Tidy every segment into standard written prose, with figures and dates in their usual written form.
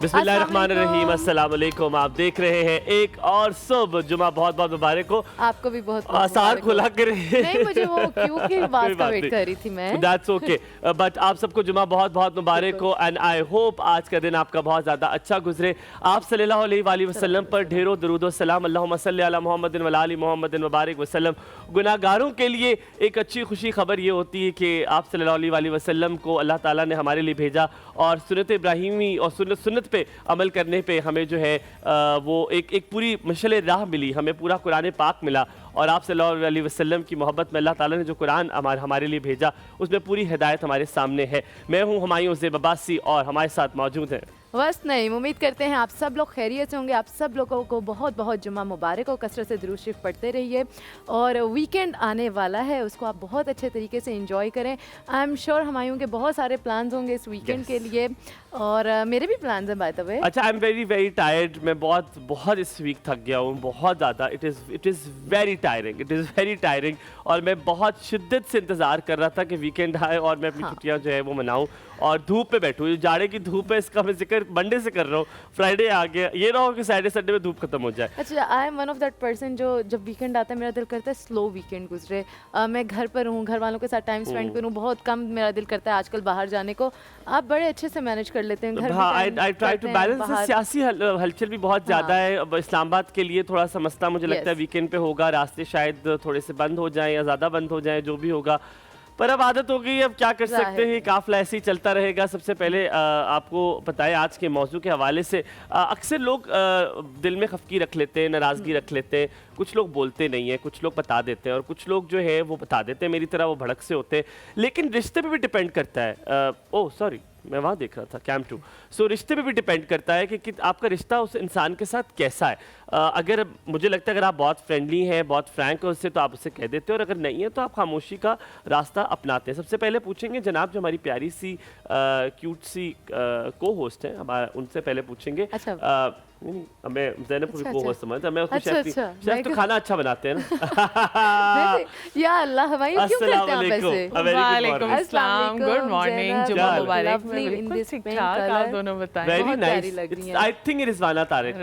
बिस्मिल्लाहिर्रहमानिर्रहीम, अस्सलाम वालेकुम। आप देख रहे हैं एक और सुबह। जुमा बहुत बहुत मुबारक हो। आपको भी बहुत आसार खुला कर नहीं, मुझे वो क्यों की बात का वेट कर रही थी मैं। दैट्स ओके, बट आप सबको जुमा बहुत बहुत मुबारक हो एंड आई होप आज का दिन आपका बहुत ज़्यादा अच्छा गुजरे। आप सल्लल्लाहु अलैहि वसल्लम पर ढेरों दरूद व सलाम, अल्लाहुम्मा सल्ली अला मुहम्मदिन व आलि मुहम्मदिन वबारिक वसल्लम। गुनाहगारों के लिए एक अच्छी खुशी खबर ये होती है कि आप सल्लल्लाहु अलैहि वसल्लम को अल्लाह ताला ने हमारे लिए भेजा और सुन्नत इब्राहीमी और सुन्नत पे अमल करने पे हमें जो है वो एक पूरी मशल राह मिली, हमें पूरा कुरान पाक मिला और आप सल्लल्लाहु अलैहि वसल्लम की मोहब्बत में अल्लाह ताला ने जो कुरान हमारे लिए भेजा उसमें पूरी हिदायत हमारे सामने है। मैं हूँ हुमायूं ज़ेब अब्बासी और हमारे साथ मौजूद हैं बस नहीं, उम्मीद करते हैं आप सब लोग खैरियत से होंगे। आप सब लोगों को बहुत बहुत जुम्मा मुबारक हो। कसरत से दुरूद शरीफ पढ़ते रहिए और वीकेंड आने वाला है, उसको आप बहुत अच्छे तरीके से एंजॉय करें। आई एम श्योर हुमायूं के बहुत सारे प्लान्स होंगे इस वीकेंड के लिए और मेरे भी प्लान्स हैं बाय द वे। अच्छा, आई एम वेरी टायर्ड। मैं बहुत इस वीक थक गया हूँ, बहुत ज़्यादा। इट इज़ वेरी टायरिंग और मैं बहुत शिद्दत से इंतज़ार कर रहा था कि वीकेंड आए और मैं अपनी छुट्टियाँ जो है वो मनाऊँ और धूप पे बैठूँ। जाड़े की धूप है, इसका मैं जिक्र मंडे से कर रहा हूँ। फ्राइडे आ गया, ये ना हो कि सैटरडे संडे में धूप खत्म हो जाए। अच्छा, I am one of that person जो जब वीकेंड आता है मेरा दिल करता है स्लो वीकेंड गुजरे। मैं घर पर हूँ, घर वालों के साथ टाइम स्पेंड करूँ, बहुत कम मेरा दिल करता है आजकल बाहर जाने को। आप बड़े अच्छे से मैनेज कर लेते हैं घर। हाँ, आई ट्राई टू बैलेंस। सियासी हलचल भी बहुत ज़्यादा है। अब इस्लामाबाद के लिए थोड़ा सा मसला मुझे लगता है वीकेंड पे होगा। रास्ते शायद थोड़े से बंद हो जाएं या ज़्यादा बंद हो जाएं, जो भी होगा, पर अब आदत हो गई, अब क्या कर सकते हैं। काफिला ऐसे ही चलता रहेगा। सबसे पहले आपको बताएं आज के मौजू के हवाले से अक्सर लोग दिल में खफकी रख लेते हैं, नाराज़गी रख लेते हैं। कुछ लोग बोलते नहीं हैं, कुछ लोग बता देते हैं और कुछ लोग जो है वो बता देते हैं, मेरी तरह वो भड़क से होते हैं। लेकिन रिश्ते पे भी डिपेंड करता है। ओह सॉरी, मैं वहाँ देख रहा था कैम 2। सो रिश्ते पे भी डिपेंड करता है कि आपका रिश्ता उस इंसान के साथ कैसा है। अगर मुझे लगता है अगर आप बहुत फ्रेंडली हैं, बहुत फ्रैंक हो उससे, तो आप उससे कह देते हो और अगर नहीं है तो आप खामोशी का रास्ता अपनाते हैं। सबसे पहले पूछेंगे जनाब जो हमारी प्यारी सी क्यूट सी को होस्ट हैं, हमारा उनसे पहले पूछेंगे। अच्छा। नहीं, मैं ज़ैनब को भी को होस्ट समझता, मैं उसको शेफ तो खाना अच्छा बनाते हैं ना। या अल्लाह, हुमायूं क्यों करते हैं आप ऐसे? वालेकुम अस्सलाम, गुड मॉर्निंग, जुम्मा मुबारक। बिल्कुल ठीक-ठाक, आप दोनों बताएं। Very nice. I think Rizwana Tariq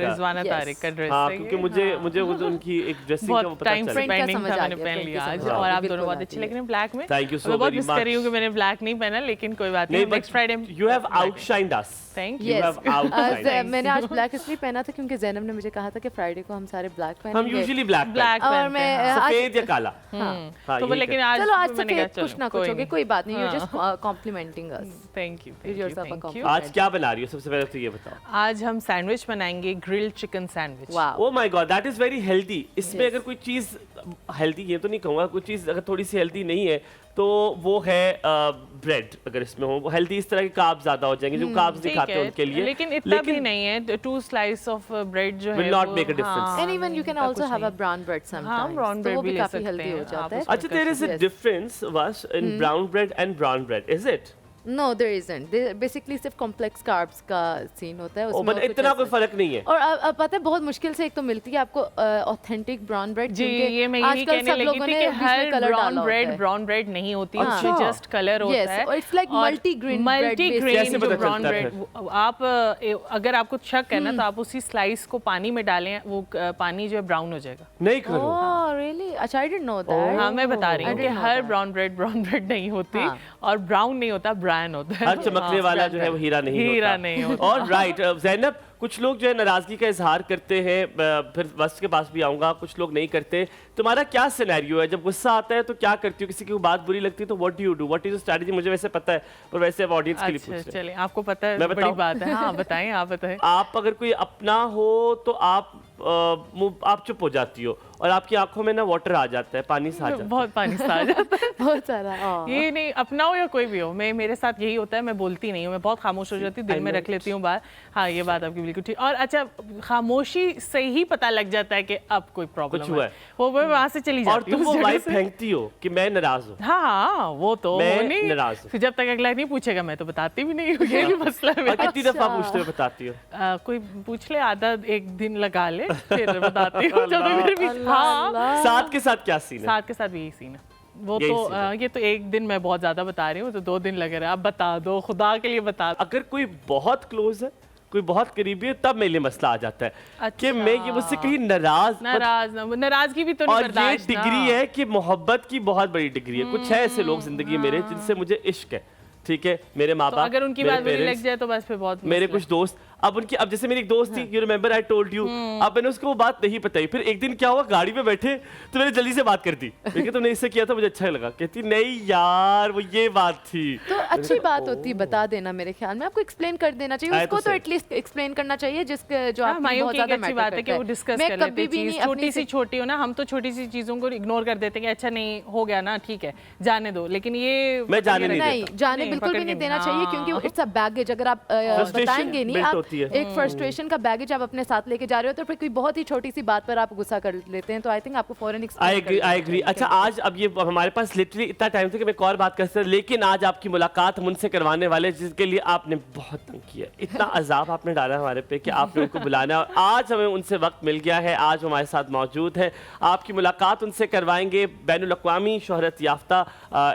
का ड्रेस। हाँ, क्योंकि मुझे उनकी एक ड्रेसिंग का पता टाइम स्पेंडिंग था, मैंने पहन लिया आज और आप दोनों बहुत अच्छे लग रहे हैं ब्लैक में। Thank you so much. बहुत मिस कर रही हूं कि मैंने ब्लैक नहीं पहना, लेकिन कोई बात नहीं। Next Friday you have outshined us. Thank you. मैंने आज ब्लैक इसलिए पहना था क्योंकि ज़ैनब ने मुझे कहा था कि फ्राइडे को हम सारे ब्लैक पहनेंगे। हम यूजुअली ब्लैक और मैं सफेद या काला। तो लेकिन आज चलो आज सफेद कुछ ना कुछ होगे, कोई बात नहीं। You just complimenting us. Thank you. आज क्या बना रही हो सबसे पहले तो ये बताओ। आज हम सैंडविच बनाएंगे, grilled chicken sandwich. Oh my God, that is very healthy. इसमें अगर कोई चीज़ हेल्दी, ये तो नहीं कहूँगा, कोई चीज़ अगर थोड़ी सी हेल्दी नहीं है तो वो है ब्रेड। अगर इसमें हो हेल्दी, इस तरह के कार्ब्स ज्यादा हो जाएंगे जो कार्ब्स नहीं खाते उनके लिए। लेकिन इतना भी नहीं है। 2 स्लाइस ऑफ ब्रेड जो है will not make a difference. And even you can also have a brown bread sometimes. हाँ, brown bread तो वो भी भी काफी हेल्दी हो जाता है। अच्छा, there is a difference was in brown bread and brown bread, is it? No, there isn't. Basically सिर्फ complex carbs का सीन होता है उसमें। इतना कोई फर्क नहीं है। और अब पता है बहुत मुश्किल से एक तो मिलती है आपको ऑथेंटिक ब्राउन ब्रेड। जी, ये मैं यही कहने लगी थी कि हर ब्राउन ब्रेड नहीं होती, उसमें जस्ट कलर होता है। It's like multigrain brown bread. आप अगर आपको शक है ना तो आप उसी स्लाइस को पानी में डालें, वो पानी जो है ब्राउन हो जाएगा। नहीं करो। Oh really? अच्छा, आई डिडंट नो दैट। हाँ, मैं बता रही हूँ कि हर ब्राउन ब्रेड नहीं होती और ब्राउन नहीं होता, ब्राउन होता है। हर चमकने वाला जो है वो हीरा नहीं होता। और राइट ज़ैनब, कुछ लोग जो है नाराजगी का इजहार करते हैं, फिर वस्त के पास भी आऊंगा, कुछ लोग नहीं करते। तुम्हारा क्या सिनेरियो है? जब गुस्सा आता है तो क्या करती हो? किसी की बात बुरी लगती है तो what do you do? What is the strategy? मुझे वैसे पता है पर वैसे अब ऑडियंस के लिए पूछ रहे हैं। चलिए, आपको पता है, बड़ी बात है। हाँ बताएं, आप बताएं। आप अगर कोई अपना हो तो आप चुप हो जाती हो और आपकी आंखों में ना वाटर आ जाता है, पानी सा आ जाता है। बहुत पानी सा आ जाता है। बहुत सारा। ये नहीं, अपना हो या कोई भी हो, मेरे साथ यही होता है। मैं बोलती नहीं हूँ, मैं बहुत खामोश हो जाती हूँ, दिल में रख लेती हूँ बात। हाँ, ये बात आपकी बिल्कुल ठीक। और अच्छा, खामोशी से ही पता लग जाता है कि अब कोई प्रॉब्लम है, वो वहाँ से चली जाती है। और तुम वो वाइब फेंकती हो कि मैं नाराज हूँ। हाँ, वो तो मैं नाराज हूँ। फिर जब तक अगला नहीं पूछेगा मैं तो बताती भी नहीं हूँ। ये भी मसला है। कितनी दफा पूछते हो बताती हो? कोई पूछ ले, आधा एक दिन लगा ले, फिर बताती हूँ। हाँ, साथ के साथ क्या सीन है? साथ के साथ भी यही सीन है। वो तो ये तो एक दिन मैं बहुत ज्यादा बता रही हूँ, तो 2 दिन लगे रहे। आप बता दो, खुदा के लिए बता दो। अगर कोई बहुत क्लोज है कोई बहुत करीबी है, तब मेरे लिए मसला आ जाता है कि मैं ये मुझसे कहीं नाराजगी भी तो नहीं और ये बर्दाश्त ना। डिग्री है कि मोहब्बत की बहुत बड़ी डिग्री है। कुछ है ऐसे लोग जिंदगी मेरे जिनसे मुझे इश्क है, ठीक है, मेरे माँ बाप, अगर उनकी बात बुरी लग जाए तो बस फिर बहुत मेरे कुछ दोस्त, अब जैसे मेरी एक दोस्त थी, you remember I told you, अब मैंने उसको वो बात नहीं बताई। फिर एक दिन क्या हुआ, गाड़ी में बैठे तो मैंने जल्दी से बात कर दी, देखिए तुमने इससे किया था मुझे अच्छा लगा, कहती नहीं यार वो ये बात थी। तो अच्छी बात होती, बता देना, मेरे ख्याल में आपको एक्सप्लेन कर देना चाहिए, उसको तो एटलीस्ट एक्सप्लेन करना चाहिए जिसके जो आपको बहुत ज्यादा अच्छी बात है कि वो डिस्कस कर लेते हैं चीज, छोटी सी छोटी हो ना, हम तो छोटी सी चीजों को इग्नोर कर देते हैं कि अच्छा नहीं हो गया ना, ठीक है जाने दो, लेकिन ये मैं जाने नहीं, जाने बिल्कुल भी नहीं देना चाहिए, क्योंकि इट्स अ बैगेज। अगर आप बताएंगे नहीं, आप एक फ्रस्ट्रेशन का बैगेज आप अपने साथ लेके जा रहे हो, तो फिर कोई बहुत ही छोटी सी बात पर आप गुस्सा कर लेते हैं, तो आई थिंक आपको फौरन एक्सप्लेन आई एग्री। अच्छा आज अब ये हमारे पास लिटरली इतना टाइम था कि मैं एक और बात कर सकता, लेकिन आज आपकी मुलाकात मुझसे करवाने वाले जिसके लिए आपने बहुत तंग किया, इतना अजाब आपने डाला हमारे पे कि आपने उनको बुलाना, और आज हमें उनसे वक्त मिल गया है, आज हमारे साथ मौजूद है, आपकी मुलाकात उनसे करवाएंगे। बैनुल अक़वामी शोहरत याफ्ता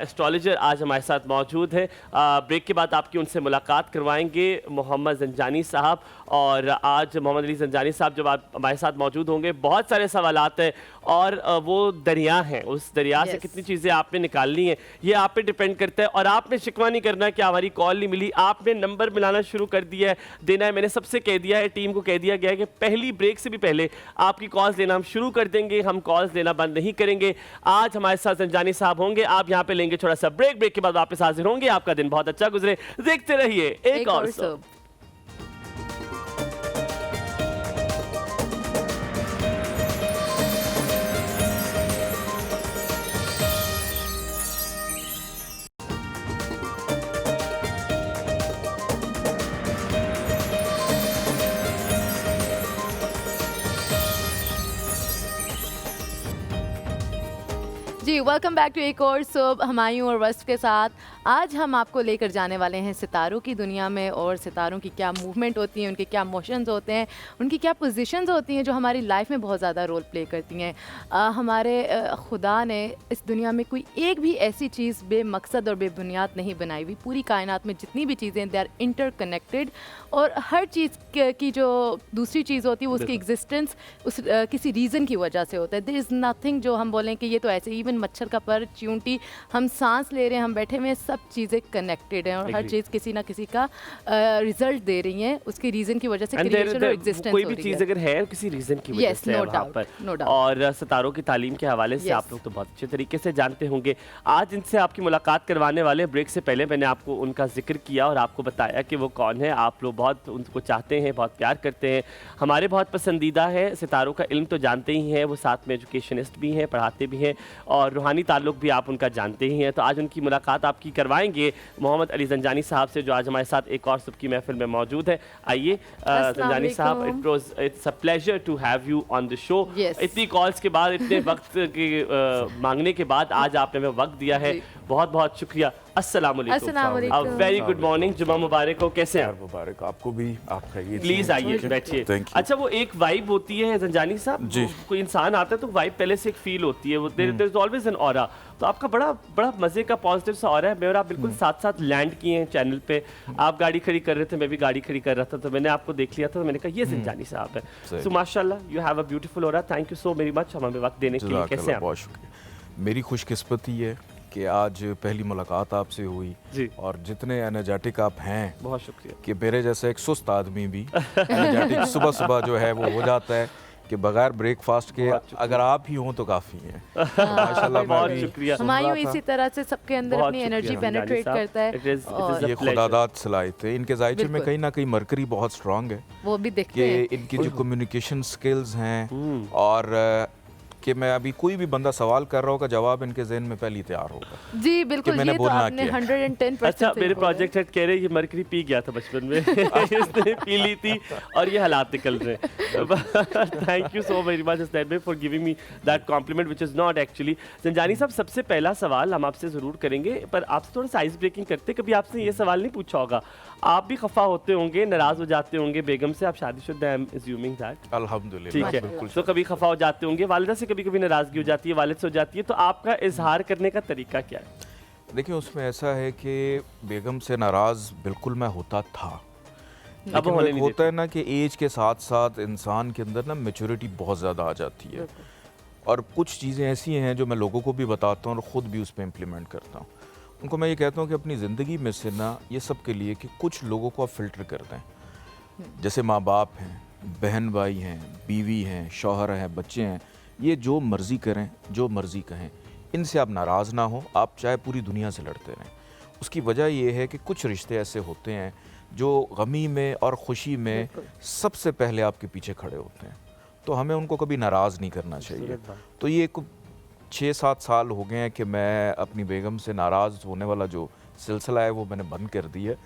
एस्ट्रोलॉजर आज हमारे साथ मौजूद है। ब्रेक के बाद आपकी उनसे मुलाकात करवाएंगे मोहम्मद ज़ंजानी साहब, और आज मोहम्मद अली ज़ंजानी साहब जब आप हमारे साथ मौजूद होंगे, बहुत सारे सवालात हैं और वो दरिया हैं, उस दरिया से कितनी चीज़ें आपने निकालनी है ये आप पे डिपेंड करता है। और आपने शिकवा नहीं करना है कि हमारी कॉल नहीं मिली, आपने नंबर मिलाना शुरू कर दिया है, देना है। मैंने सबसे कह दिया है, टीम को कह दिया गया है कि पहली ब्रेक से भी पहले आपकी कॉल्स लेना हम शुरू कर देंगे, हम कॉल्स लेना बंद नहीं करेंगे। आज हमारे साथ ज़ंजानी साहब होंगे, आप यहाँ पे लेंगे छोटा सा ब्रेक, ब्रेक के बाद वापस हाजिर होंगे। आपका दिन बहुत अच्छा गुजरे, देखते रहिए एक और सब। जी वेलकम बैक टू एक और सुबह हमायूं और वस्फ के साथ। आज हम आपको लेकर जाने वाले हैं सितारों की दुनिया में, और सितारों की क्या मूवमेंट होती है, उनके क्या मोशंस होते हैं, उनकी क्या पोजीशंस होती हैं जो हमारी लाइफ में बहुत ज़्यादा रोल प्ले करती हैं। हमारे खुदा ने इस दुनिया में कोई एक भी ऐसी चीज़ बेमकसद और बेबुनियाद नहीं बनाई हुई। पूरी कायनात में जितनी भी चीज़ें दे आर इंटरकनेक्टेड, और हर चीज़ की जो दूसरी चीज़ होती है वो उसकी एग्जिस्टेंस उस किसी रीज़न की वजह से होता है। देयर इज़ नथिंग जो हम बोलें कि ये तो ऐसे, इवन मच्छर का पर, चींटी, हम सांस ले रहे हैं, हम बैठे हुए हैं, सब चीज़ें कनेक्टेड हैं, और हर चीज़ किसी ना किसी का रिजल्ट दे रही हैं, उसकी रीज़न की वजह से क्रिएशन और एग्जिस्टेंस कोई भी चीज़ अगर है किसी रीज़न की वजह से है वहाँ पर। और सितारों की तालीम के हवाले से आप लोग तो बहुत अच्छे तरीके से जानते होंगे। आज इनसे आपकी मुलाकात करवाने वाले, ब्रेक से पहले मैंने आपको उनका जिक्र किया और आपको बताया कि वो कौन है। आप लोग बहुत उनको चाहते हैं, बहुत प्यार करते हैं, हमारे बहुत पसंदीदा है। सितारों का इल्म तो जानते ही हैं, वो साथ में एजुकेशनिस्ट भी हैं, पढ़ाते भी हैं, और रूहानी ताल्लुक भी आप उनका जानते ही हैं। तो आज उनकी मुलाकात आपकी करवाएंगे मोहम्मद अली ज़ंजानी साहब से, जो आज हमारे साथ एक और सुबह की महफिल में मौजूद है। आइए ज़ंजानी साहब, it's a pleasure to have you on the show. इतनी कॉल्स के बाद, इतने वक्त के मांगने के बाद आज आपने हमें वक्त दिया है, बहुत बहुत शुक्रिया। अस्सलाम वालेकुम, वेरी गुड मॉर्निंग, जुम्मा मुबारक हो, कैसे हैं? मुबारक आपको भी, आप खाइए, प्लीज आइए बैठिए। अच्छा, वो एक वाइब होती है ज़ंजानी साहब, कोई इंसान आता है तो वाइब पहले से एक फील होती है, वो there is always an aura. तो आपका बड़ा मजे का पॉजिटिव सा ऑरा है। मैं और आप बिल्कुल साथ साथ लैंड किए हैं चैनल पे, आप गाड़ी खड़ी कर रहे थे, मैं भी गाड़ी खड़ी कर रहा था, तो मैंने आपको देख लिया था, तो मैंने कहा ये ज़ंजानी साहब है। सो माशाल्लाह, you have a beautiful aura, thank you so very much हमें वक्त देने के लिए। कैसे हैं? बहुत शुक्रिया। मेरी खुशकिस्मती है कि आज पहली मुलाकात आपसे हुई, और जितने एनर्जेटिक आप हैं, बहुत शुक्रिया, कि मेरे जैसे एक सुस्त आदमी भी एनर्जेटिक सुबह सुबह जो है वो हो जाता है कि बगैर ब्रेकफास्ट के अगर आप ही हों तो काफ़ी है। माशाल्लाह, बहुत शुक्रिया। हमायूं इसी तरह से सबके अंदर अपनी एनर्जी पेनिट्रेट करता है, ये खुदादाद सलाहियत है। इनके जायचे में कहीं ना कहीं मरकरी बहुत स्ट्रांग है, वो भी देखते हैं इनकी जो कम्युनिकेशन स्किल्स हैं, और कि मैं अभी कोई भी बंदा सवाल कर रहा होगा, जवाब इनके ज़हन में पहले ही तैयार होगा। जी बिल्कुल, ये तो आपने 110%। अच्छा, मेरे प्रोजेक्ट हेड कह रहे हैं ये मरकरी पी गया था बचपन में इसने पी ली थी और ये हालात निकल रहे हैं। Thank you so very much for giving me that compliment which is not actually. Zanjani साहब, सबसे पहला सवाल हम आपसे ज़रूर करेंगे, पर आपसे थोड़ा सा आइस ब्रेकिंग करते। कभी आपसे ये सवाल नहीं पूछा होगा, आप भी खफा होते होंगे, नाराज हो जाते होंगे बेगम से, आप शादीशुदा हैं, आई एम अज्यूमिंग दैट। अल्हम्दुलिल्लाह, ठीक है, तो कभी खफा हो जाते होंगे, वालिदा से कभी कभी नाराजगी हो जाती है, वालिद से हो जाती है, तो आपका इजहार करने का तरीका क्या है? देखिए, उसमें ऐसा है कि बेगम से नाराज़ बिल्कुल मैं होता था, लेकिन वो एक होता है ना कि एज के साथ साथ इंसान के अंदर ना मैच्योरिटी बहुत ज़्यादा आ जाती है, और कुछ चीज़ें ऐसी हैं जो मैं लोगों को भी बताता हूँ और ख़ुद भी उस पर इम्प्लीमेंट करता हूँ। उनको मैं ये कहता हूँ कि अपनी ज़िंदगी में से ना ये सब के लिए कि कुछ लोगों को आप फ़िल्टर कर दें, जैसे माँ बाप हैं, बहन भाई हैं, बीवी हैं, शौहर हैं, बच्चे हैं, ये जो मर्ज़ी करें, जो मर्ज़ी कहें, इनसे आप नाराज़ ना हो, आप चाहे पूरी दुनिया से लड़ते रहें। उसकी वजह ये है कि कुछ रिश्ते ऐसे होते हैं जो गमी में और ख़ुशी में सबसे पहले आपके पीछे खड़े होते हैं, तो हमें उनको कभी नाराज़ नहीं करना चाहिए। तो ये 6-7 साल हो गए हैं कि मैं अपनी बेगम से नाराज़ होने वाला जो सिलसिला है वो मैंने बंद कर दी है।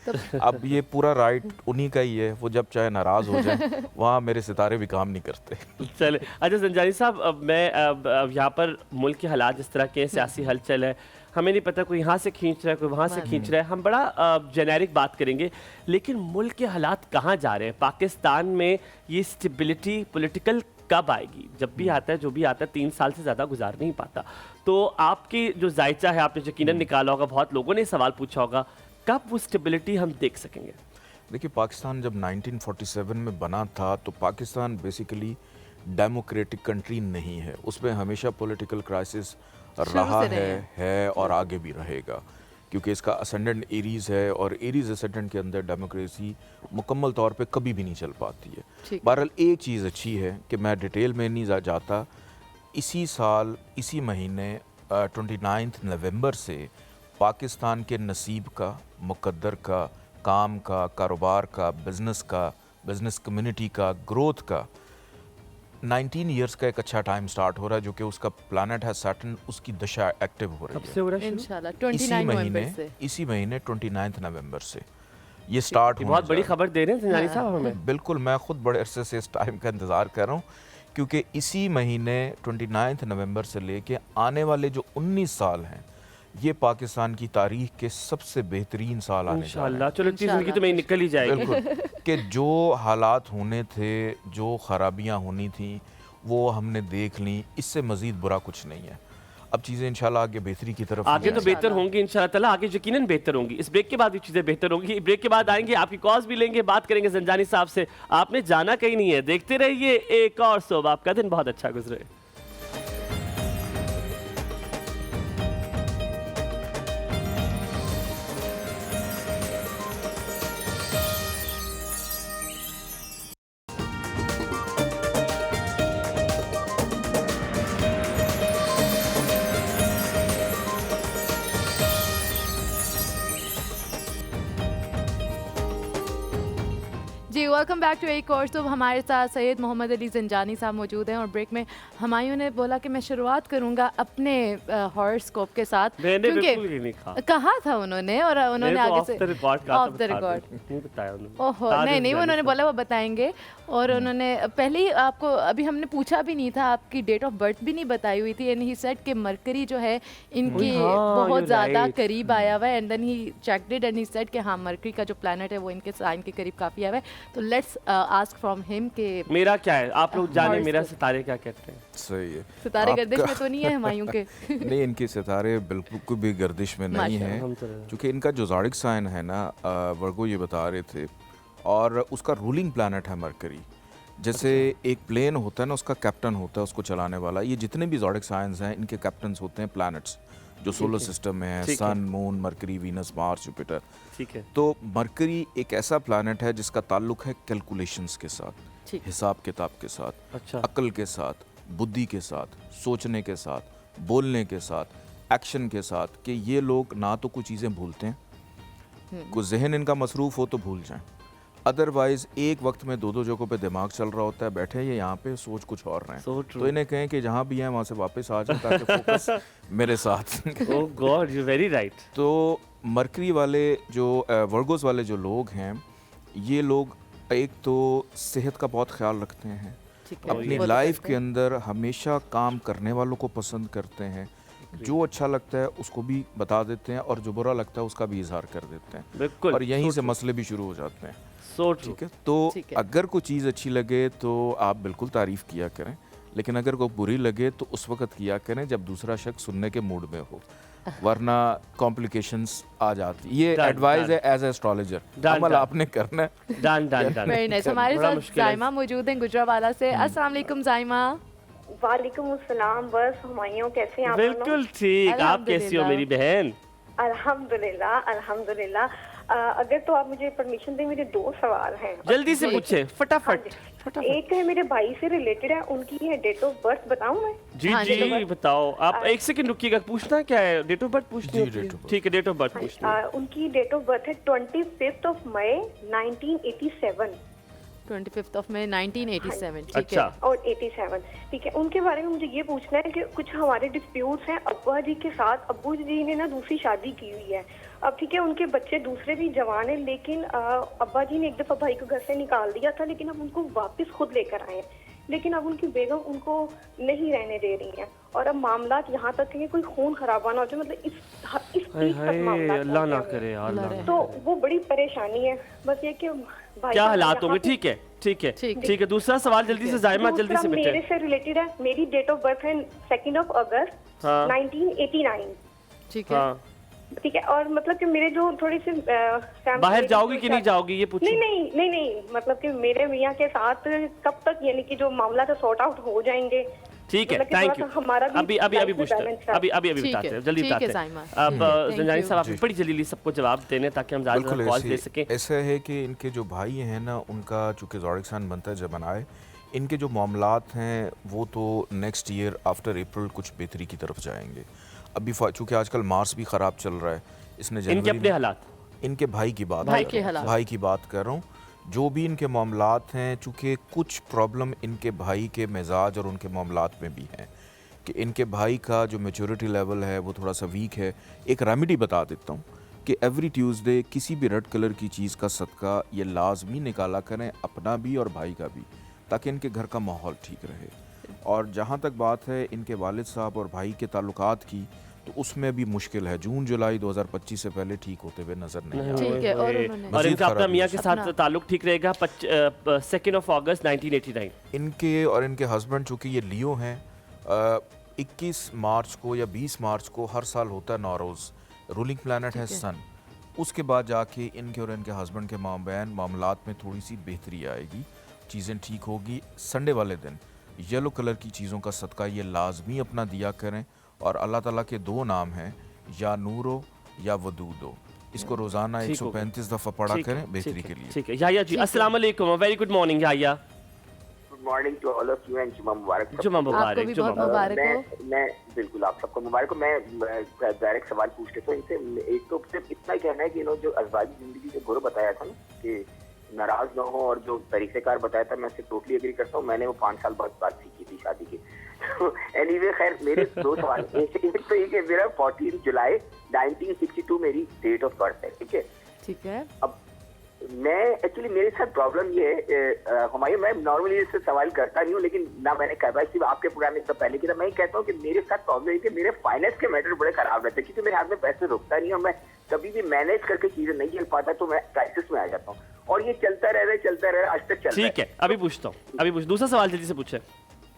अब ये पूरा राइट उन्हीं का ही है, वो जब चाहे नाराज़ हो जाए, वहाँ मेरे सितारे भी काम नहीं करते। चले, अच्छा संजानी साहब, अब मैं अब यहाँ पर मुल्क के हालात जिस तरह के सियासी हलचल है, हमें नहीं पता कोई यहाँ से खींच रहा है, कोई वहाँ से खींच रहा है, हम बड़ा जेनेरिक बात करेंगे, लेकिन मुल्क के हालात कहाँ जा रहे हैं? पाकिस्तान में ये स्टेबिलिटी पॉलिटिकल कब आएगी? जब भी आता है, जो भी आता है, 3 साल से ज़्यादा गुजार नहीं पाता। तो आपकी जो जायचा है, आपने यकीनन निकाला होगा, बहुत लोगों ने सवाल पूछा होगा, कब वो स्टेबिलिटी हम देख सकेंगे? देखिए, पाकिस्तान जब 1947 में बना था तो पाकिस्तान बेसिकली डेमोक्रेटिक कंट्री नहीं है, उसमें हमेशा पॉलिटिकल क्राइसिस रहा है और आगे भी रहेगा, क्योंकि इसका असेंडेंट एरीज़ है और एरीज़ असेंडेंट के अंदर डेमोक्रेसी मुकम्मल तौर पे कभी भी नहीं चल पाती है। बहरहाल एक चीज़ अच्छी है कि मैं डिटेल में नहीं जाता, इसी साल इसी महीने 29 नवंबर से पाकिस्तान के नसीब का, मुकद्दर का, काम का, कारोबार का, बिज़नेस कम्युनिटी का, ग्रोथ का 19 इयर्स का एक अच्छा टाइम स्टार्ट हो रहा है, जो कि उसका प्लैनेट है सैटर्न, उसकी दशा एक्टिव हो रही है इंशाल्लाह इसी महीने 29 नवंबर से ये स्टार्ट होने बहुत बड़ी खबर दे रहे हैं संजानी साहब हमें। बिल्कुल, मैं खुद बड़े अरसे से इस टाइम का इंतज़ार कर रहा हूँ, क्योंकि इसी महीने 29 नवंबर से लेके आने वाले जो 19 साल हैं, ये पाकिस्तान की तारीख के सबसे बेहतरीन साल आने जा रहे हैं। चलो, इतनी ज़िंदगी तो मेरी निकल ही जाएगी। बिल्कुल, कि जो हालात होने थे, जो खराबियां होनी थी, वो हमने देख ली, इससे मज़ीद बुरा कुछ नहीं है। अब चीज़ें इंशाल्लाह आगे बेहतरी की तरफ आगे तो बेहतर होंगी इंशाल्लाह ताला, आगे यकीनन बेहतर होंगी। इस ब्रेक के बाद भी चीज़ें बेहतर होंगी। ब्रेक के बाद आएंगे, आपकी कॉल्स भी लेंगे, बात करेंगे संजानी साहब से। आपने जाना कहीं नहीं है, देखते रहिए एक और सुबह। आपका दिन बहुत अच्छा गुजरे। जी, वेलकम बैक टू एक और। तो हमारे साथ सैयद मोहम्मद अली ज़ंजानी साहब मौजूद हैं और ब्रेक में हुमायूं ने बोला कि मैं शुरुआत करूंगा अपने हॉरोस्कोप के साथ, क्योंकि कहा था उन्होंने और उन्होंने आगे से ऑफ द रिकॉर्ड ओहो नहीं वो उन्होंने बोला वो बताएंगे। और उन्होंने पहले ही आपको, अभी हमने पूछा भी नहीं था, आपकी डेट ऑफ बर्थ भी नहीं बताई हुई थी, एंड ही सेड कि मरकरी जो है इनकी बहुत ज़्यादा करीब आया हुआ है, and then he checked it and he said कि हाँ, मरकरी का जो प्लैनेट है वो इनके साइन के करीब काफ़ी आया हुआ है। तो लेट्स आस्क फ्रॉम हिम कि मेरा क्या है, आप लोग जाने मेरा सितारे क्या कहते हैं। सही है, सितारे गर्दिश में तो नहीं है हुमायूं के? नहीं, इनके सितारे बिल्कुल भी गर्दिश में नहीं है, क्योंकि इनका जो ज़ोडिक साइन है ना, वर्गो ये बता रहे थे, और उसका रूलिंग प्लैनेट है मरकरी। जैसे एक प्लेन होता है ना, उसका कैप्टन होता है उसको चलाने वाला, ये जितने भी ज़ोडिक साइंस हैं इनके कैप्टन्स होते हैं प्लैनेट्स जो सोलर सिस्टम में है, sun, moon, Mercury, Venus, Mars, Jupiter. ठीक है। तो मरकरी एक ऐसा प्लैनेट है जिसका ताल्लुक है कैलकुलेशंस के साथ, हिसाब किताब के साथ, अच्छा, अक्ल के साथ, बुद्धि के साथ, सोचने के साथ, बोलने के साथ, एक्शन के साथ, कि ये लोग ना तो कुछ चीज़ें भूलते हैं, कुछ जहन इनका मसरूफ़ हो तो भूल जाएं, अदरवाइज एक वक्त में दो जगहों पे दिमाग चल रहा होता है, बैठे ये यहाँ पे सोच कुछ और रहे हैं, तो इन्हें कहें कि जहाँ भी हैं वहाँ से वापस आ जाए ताकि फोकस मेरे साथ। ओह गॉड, यू वेरी राइट। तो मरकरी वाले जो वर्गोस वाले जो लोग हैं, ये लोग एक तो सेहत का बहुत ख्याल रखते हैं, अपनी लाइफ के अंदर हमेशा काम करने वालों को पसंद करते हैं, जो अच्छा लगता है उसको भी बता देते हैं और जो बुरा लगता है उसका भी इजहार कर देते हैं, और यहीं से मसले भी शुरू हो जाते हैं। ठीक है, तो अगर कोई चीज़ अच्छी लगे तो आप बिल्कुल तारीफ़ किया करें, लेकिन अगर कोई बुरी लगे तो उस वक्त किया करें जब दूसरा शख्स सुनने के मूड में हो। वरना कॉम्प्लिकेशंस आ जाती। ये Done, एडवाइस done. है एज एस्ट्रोलॉजर, Done, अमल done. आपने करना है। Done done done very nice. हमारे बड़ा साथ मुश्किल है। जायमा मौजूद हैं गुजरावाला से। अस्सलाम वालेकुम जायमा। वालेकुम अस्सलाम। बस हुमायूं, कैसे हैं आप दोनों? बिल्कुल ठीक, आप कैसी हो अल्हम्दुलिल्लाह। मेरी बहन? अल्हम्दुलिल्लाह अल्हम्दुलिल्लाह। अगर तो आप मुझे परमिशन दें, मेरे 2 सवाल हैं। जल्दी से पूछे हाँ फटाफट। जी। एक है मेरे भाई से रिलेटेड है, उनकी है डेट ऑफ बर्थ बताऊं मैं? जी हाँ, जी जी। बताओ। आप एक सेकंड रुकिएगा, पूछना क्या है? डेट ऑफ बर्थ पूछनी जी, होती है? date of birth। ठीक है, डेट ऑफ बर्थ पूछनी है। उनकी डेट ऑफ बर्थ है 25 ऑफ मई 1987 25 मई 1987। ठीक अच्छा। है। और 87। ठीक है, उनके बारे में मुझे ये पूछना है कि कुछ हमारे डिस्प्यूट्स हैं अब्बा जी के साथ। अब्बू जी ने ना दूसरी शादी की हुई है। अब ठीक है, उनके बच्चे दूसरे भी जवान हैं, लेकिन अब्बा जी ने एक दफा भाई को घर से निकाल दिया था, लेकिन अब उनको वापस खुद लेकर आए हैं। लेकिन अब उनकी बेगम उनको नहीं रहने दे रही हैं, और अब मामला यहाँ तक है कि कोई खून खराबा ना हो जाए, मतलब इस हाय चीज तक मामला हाय, अल्लाह ना पहुंचे हुए करे यार, अल्लाह ना तो करे। वो बड़ी परेशानी है। बस ये कि भाई क्या का हालात यहाँ होंगे? पे- ठीक है ठीक है ठीक है। ठीक है। दूसरा सवाल जल्दी से जायमा, जल्दी दूसरा से मेरे बेटे। से रिलेटेड है। मेरी डेट ऑफ बर्थ है 2 अगस्त हाँ। 1989। ठीक है। हाँ, ठीक है, और मतलब कि मेरे जो थोड़े से बाहर जाओगी कि नहीं जाओगी ये नहीं पूछिए। नहीं नहीं नहीं, मतलब कि मेरे मियाँ के साथ कब तक, यानी कि जो मामला था सॉर्ट आउट हो जाएंगे। ठीक है, मतलब कि थैंक थोड़ा यू। सा हमारा भी अभी अभी अभी life में पूछते balance हैं, है। अभी ठीक बताते है, हैं, जल्दी ठीक है, बताते हैं। साइमा। अब Thank जंजानी you। साहब आप जी। बड़ी जल्दी सबको जवाब देने ताकि हम ज़्यादा बिल्कुल कॉल दे सकें। ऐसा है कि इनके जो भाई हैं ना, उनका चूँकि ज़ोडिक बनता है जबनाए, इनके जो मामलात हैं वो तो नेक्स्ट ईयर आफ्टर अप्रैल कुछ बेहतरी की तरफ जाएंगे। अभी चूँकि आजकल मार्स भी ख़राब चल रहा है, इसने इनके जनवरी अपने में- हालात। इनके भाई की बात भाई कर के रहा हूँ, हालात। भाई की बात कर रहा हूँ। जो भी इनके मामलात हैं, चूँकि कुछ प्रॉब्लम इनके भाई के मिजाज और उनके मामलात में भी हैं कि इनके भाई का जो मेच्योरिटी लेवल है वो थोड़ा सा वीक है। एक रेमेडी बता देता हूँ कि एवरी ट्यूसडे किसी भी रेड कलर की चीज़ का सदका ये लाजमी निकाला करें, अपना भी और भाई का भी, ताकि इनके घर का माहौल ठीक रहे। और जहाँ तक बात है इनके वालिद साहब और भाई के ताल्लुकात की, तो उसमें भी मुश्किल है। जून जुलाई 2025 से पहले ठीक होते हुए नजर नहीं आ रहा। ठीक है। और उन्होंने और मज़ीद इनका अपना खराबी मियाँ हो के साथ अपना- ताल्लुक ठीक रहेगा 2 अगस्त 1989। इनके और इनके हस्बैंड चूँकि ये लियो हैं, 21 मार्च को या 20 मार्च को हर साल होता है नौरोज़, रूलिंग प्लैनेट है सन। उसके बाद जाके इनके और इनके हस्बैंड के मामबैन मामलात में थोड़ी सी बेहतरी आएगी, चीज़ें ठीक होगी। संडे वाले दिन येलो कलर की चीज़ों का सदका ये लाजमी अपना दिया करें, और अल्लाह ताला के 2 नाम हैं, या नूरो या वदूदो, इसको रोज़ाना ठीक हो 135 दफ़ा पढ़ा ठीक है, करें बेहतरी ठीक के है, लिए। ठीक है। याया जी, अस्सलाम वालेकुम, वेरी गुड मॉर्निंग याया। Good morning to all of you and जुमा मुबारक सबको। जुमा आपको मुबारक, भी जुमा बहुत मुबारक। मुबारक हो। मैं बिल्कुल आप सबको मुबारक हो। मैं डायरेक्ट सवाल पूछ लेता हूँ इनसे। एक तो सिर्फ इतना ही कहना है कि जो अज़वाजी जिंदगी जो गुरु बताया था ना कि नाराज ना हो, और जो तरीक़ेकार बताया था, मैं सिर्फ टोटली एग्री करता हूँ। मैंने वो 5 साल बाद बात सीखी थी शादी की। तो एनीवे खैर, मेरे 2 सवाल। एक तो ये कि मेरा 14 जुलाई 1962 मेरी डेट ऑफ बर्थ है, ठीक है। ठीक है। अब मैं एक्चुअली मेरे साथ प्रॉब्लम ये है हुमायूं, मैं नॉर्मली इससे सवाल करता नहीं हूँ, लेकिन ना मैंने कहा सिर्फ आपके प्रोग्राम में इससे पहले की, मैं कहता हूँ कि मेरे साथ प्रॉब्लम ये कि मेरे फाइनेंस के मैटर बड़े खराब रहते हैं, क्योंकि मेरे हाथ में पैसे रुकता नहीं, और मैं कभी भी मैनेज करके चीजें नहीं चल पाता, तो मैं क्राइसिस में आ जाता हूँ, और ये चलता रह रहा है आज तक चल रहा है। ठीक है, अभी पूछता हूँ, दूसरा सवाल जल्दी से पूछे।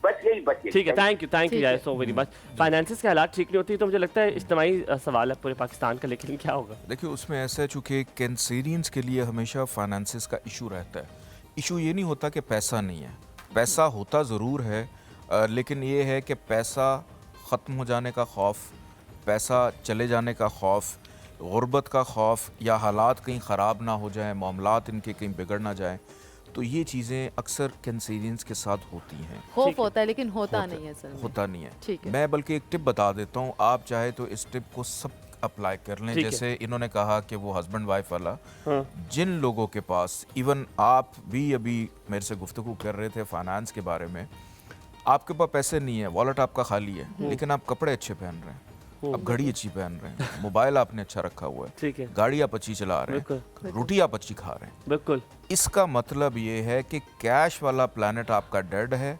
बस यही ठीक है, थैंक यू ठीक यार है। सो वेरी मच। फाइनेंसिस के हालात ठीक नहीं होती तो मुझे लगता है इज्तिमाई सवाल है पूरे पाकिस्तान का, लेकिन क्या होगा? देखिए उसमें ऐसा है, चूँकि कैंसेरियंस के लिए हमेशा फाइनेंसिस का इशू रहता है। इशू ये नहीं होता कि पैसा नहीं है, पैसा होता ज़रूर है, लेकिन ये है कि पैसा ख़त्म हो जाने का खौफ, पैसा चले जाने का खौफ, गुर्बत का खौफ, या हालात कहीं ख़राब ना हो जाएं, मामलात इनके कहीं बिगड़ ना जाएं, तो ये चीज़ें अक्सर कैंसेरियंस के साथ होती हैं। खौफ होता है लेकिन होता नहीं है असल में। होता नहीं है। ठीक है। मैं बल्कि एक टिप बता देता हूँ, आप चाहे तो इस टिप को सब अप्लाई कर लें। ठीक है। जैसे इन्होंने कहा कि वो हस्बैंड वाइफ वाला, हाँ। जिन लोगों के पास, इवन आप भी अभी मेरे से गुफ्तगू कर रहे थे फाइनेंस के बारे में, आपके पास पैसे नहीं है, वॉलेट आपका खाली है, लेकिन आप कपड़े अच्छे पहन रहे हैं, आप घड़ी अच्छी पहन रहे हैं, मोबाइल आपने अच्छा रखा हुआ है, ठीक है, गाड़ी आप अच्छी चला रहे हैं, रोटी आप अच्छी खा रहे हैं, बिल्कुल। इसका मतलब ये है कि कैश वाला प्लैनेट आपका डेड है,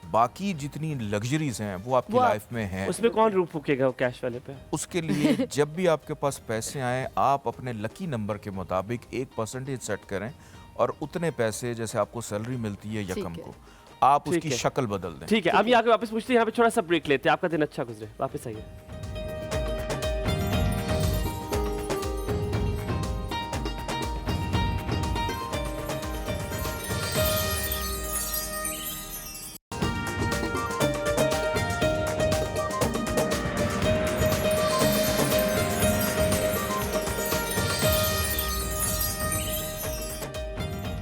बाकी जितनी लग्जरीज हैं वो आपकी लाइफ में हैं। उसमें कौन रूप फूकेगा वो कैश वाले पे? उसके लिए जब भी आपके पास पैसे आए, आप अपने लकी नंबर के मुताबिक 1% सेट करें, और उतने पैसे जैसे आपको सैलरी मिलती है यकम ठीक है। को, आप ठीक उसकी है। शक्ल बदल दें। ठीक है, अब यहाँ पे वापस पूछते हैं, यहाँ पे थोड़ा सा ब्रेक लेते हैं। आपका दिन अच्छा गुजरे, वापस आइए।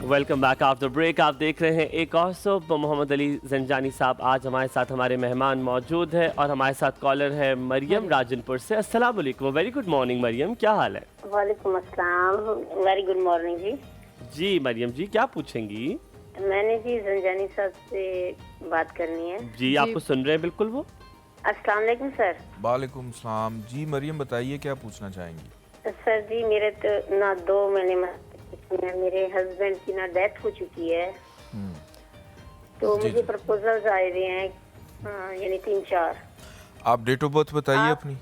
Welcome back after break. आप देख रहे हैं एक और सोप। मोहम्मद अली जंजानी साहब आज हमारे साथ हमारे मेहमान मौजूद है और हमारे साथ कॉलर है मरियम राजनपुर से। अस्सलाम वालेकुम। वेरी गुड मॉर्निंग मरियम, क्या हाल है? वालेकुम अस्सलाम, वेरी गुड मॉर्निंग जी। जी मरियम जी, क्या पूछेंगी? मैंने जी जंजानी साहब से बात करनी है। जी आपको सुन रहे हैं बिल्कुल वो। अस्सलाम वालेकुम सर। वालेकुम सलाम। जी मरियम बताइए क्या पूछना चाहेंगी? सर जी मेरे तो ना 2 महीने में मेरे हस्बैंड की ना डेथ हो चुकी है, तो मुझे प्रपोजल्स आए हुए हैं, यानी 3-4। आप डेट ऑफ बर्थ बताइए अपनी।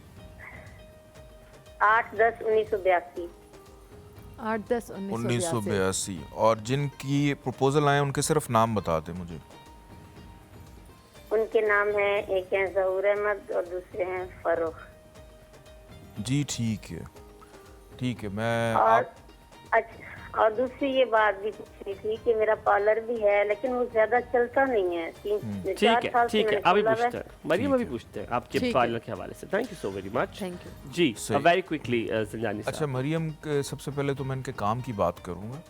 8-10-1982। 1982। और जिनकी प्रपोजल आए उनके सिर्फ नाम बता दें मुझे। उनके नाम है, एक हैं ज़हूर अहमद और दूसरे हैं फरूख। जी ठीक है ठीक है। मैं अच्छा, और दूसरी ये बात भी पूछनी थी कि मेरा पार्लर भी है लेकिन वो ज्यादा चलता नहीं है। 3-4 साल से मैंने अभी खोला पूछते है। हैं मरियम, अभी पूछते हैं आपके पार्लर के हवाले से। Thank you so very much. Thank you जी। वेरी क्विकली संजानी साहब। अच्छा मरियम, सबसे पहले तो मैं इनके काम की बात करूंगा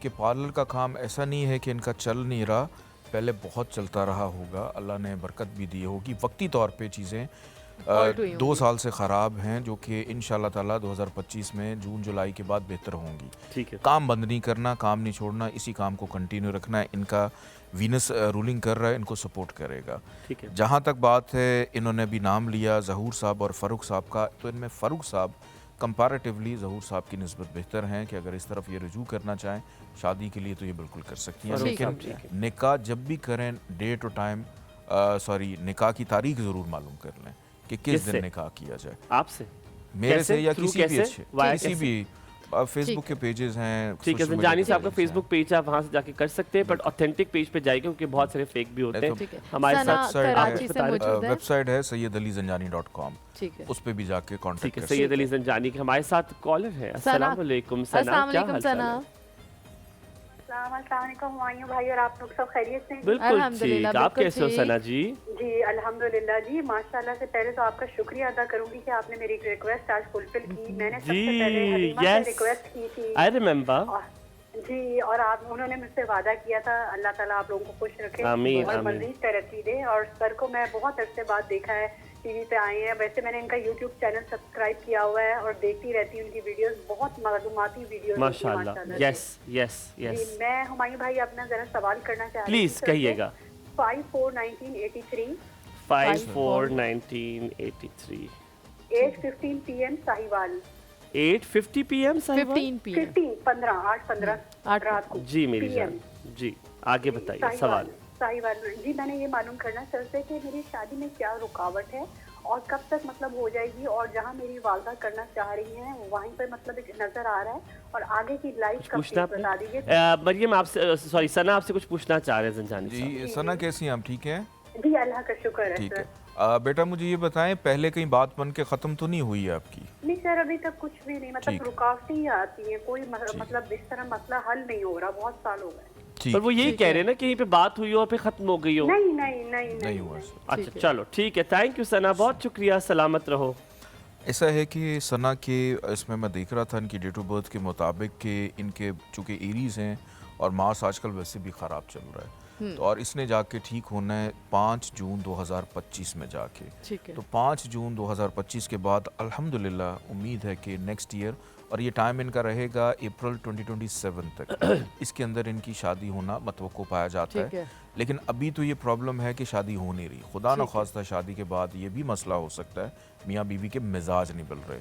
कि पार्लर का काम ऐसा नहीं है कि इनका चल नहीं रहा, पहले बहुत चलता रहा होगा, अल्लाह ने बरकत भी दी होगी। वक्ती तौर पे चीज़ें 2 साल से ख़राब हैं जो कि इंशाल्लाह ताला 2025 में जून जुलाई के बाद बेहतर होंगी। ठीक है। काम बंद नहीं करना, काम नहीं छोड़ना, इसी काम को कंटिन्यू रखना है। इनका वीनस रूलिंग कर रहा है, इनको सपोर्ट करेगा। ठीक है। जहाँ तक बात है, इन्होंने भी नाम लिया ज़हूर साहब और फ़ारूक साहब का, तो इनमें फ़ारूक साहब कंपैरेटिवली ज़हूर साहब की निस्बत बेहतर हैं कि अगर इस तरफ ये रुजू करना चाहें शादी के लिए तो ये बिल्कुल कर सकती हैं। लेकिन निकाह जब भी करें डेट और टाइम, सॉरी निकाह की तारीख ज़रूर मालूम कर लें कि किस दिन निकाह किया जाए। आपसे, मेरे से या किसी भी अच्छे, किसी भी फेसबुक के पेजेस हैं। ठीक है, जंजानी साहब का फेसबुक पेज आप वहाँ से जाके कर सकते हैं, बट ऑथेंटिक पेज पे जाइए क्योंकि बहुत सारे फेक भी होते हैं। हमारे साथ वेबसाइट है sayyidalizanjani.com, उस पे भी जाके कांटेक्ट कर सकते हैं। सैयद अली जंजानी के हमारे साथ कॉलर है। अस्सलाम वालेकुम सना, क्या हाल चाल है? हुमायूं भाई और आप लोग सब खैरियत से? बिल्कुल ठीक। आप कैसे हो सना जी? जी अल्हम्दुलिल्लाह जी, माशाल्लाह से पहले तो आपका शुक्रिया अदा करूंगी कि आपने मेरी रिक्वेस्ट आज फुलफिल की। मैंने सबसे पहले हलीमा से रिक्वेस्ट की थी। आई रिमेम्बर जी, और आप उन्होंने मुझसे वादा किया था, अल्लाह ताला आप लोगों को खुश रखे और मज़ीद तरक्की दे। और सर को मैं बहुत अरसे बाद देखा है, टीवी पे आए हैं। वैसे मैंने इनका यूट्यूब चैनल सब्सक्राइब किया हुआ है और देखती रहती हूँ उनकी वीडियोस, बहुत मालूमाती वीडियोस माशाल्लाह। Yes yes yes. मैं हुमायूं भाई अपना जरा सवाल करना चाह रही हूँ, प्लीज कहिएगा। 5/4/1983 5/4/1983 8:15 PM साहिवाल। 8:50 PM 15 रात को। जी मेरी जान जी, आगे बताइए सवाल। साहिवाल जी, मैंने ये मालूम करना सर से कि मेरी शादी में क्या रुकावट है और कब तक मतलब हो जाएगी, और जहाँ मेरी वालदा करना चाह रही हैं वहीं पे मतलब एक नजर आ रहा है, और आगे की लाइफ का बता दीजिए। मरियम आपसे, सॉरी सना आपसे कुछ पूछना चाह रहे हैं जंजानी जी। सना कैसी हैं आप? ठीक हैं जी, अल्लाह का शुक्र है। ठीक है। बेटा मुझे ये बताएं, पहले कहीं बात बन के खत्म तो नहीं हुई है आपकी? नहीं सर, अभी तक कुछ भी नहीं, मतलब रुकावटें ही आती हैं, कोई मतलब इस तरह मसला हल नहीं हो रहा, बहुत साल हो गए। पर वो यही कह रहे हैं ना कहीं पे बात हुई हो और फिर खत्म हो गई हो। नहीं हुआ। अच्छा चलो ठीक है, थैंक यू सना, बहुत शुक्रिया, सलामत रहो। ऐसा है कि सना के इसमें मैं देख रहा था इनकी डेट ऑफ बर्थ के मुताबिक कि इनके चूँकि एरीज हैं और मार्स आजकल वैसे भी ख़राब चल रहा है, तो और इसने जाके ठीक होना है 5 जून 2025 में जाके। तो 5 जून 2025 के बाद अल्हम्दुलिल्लाह उम्मीद है कि नेक्स्ट ईयर, और ये टाइम इनका रहेगा अप्रैल 2027 तक, इसके अंदर इनकी शादी होना मतवक्को पाया जाता है। लेकिन अभी तो ये प्रॉब्लम है कि शादी हो नहीं रही। खुदा न ख्वास्ता शादी के बाद ये भी मसला हो सकता है मियाँ बीवी के मिजाज नहीं बन रहे,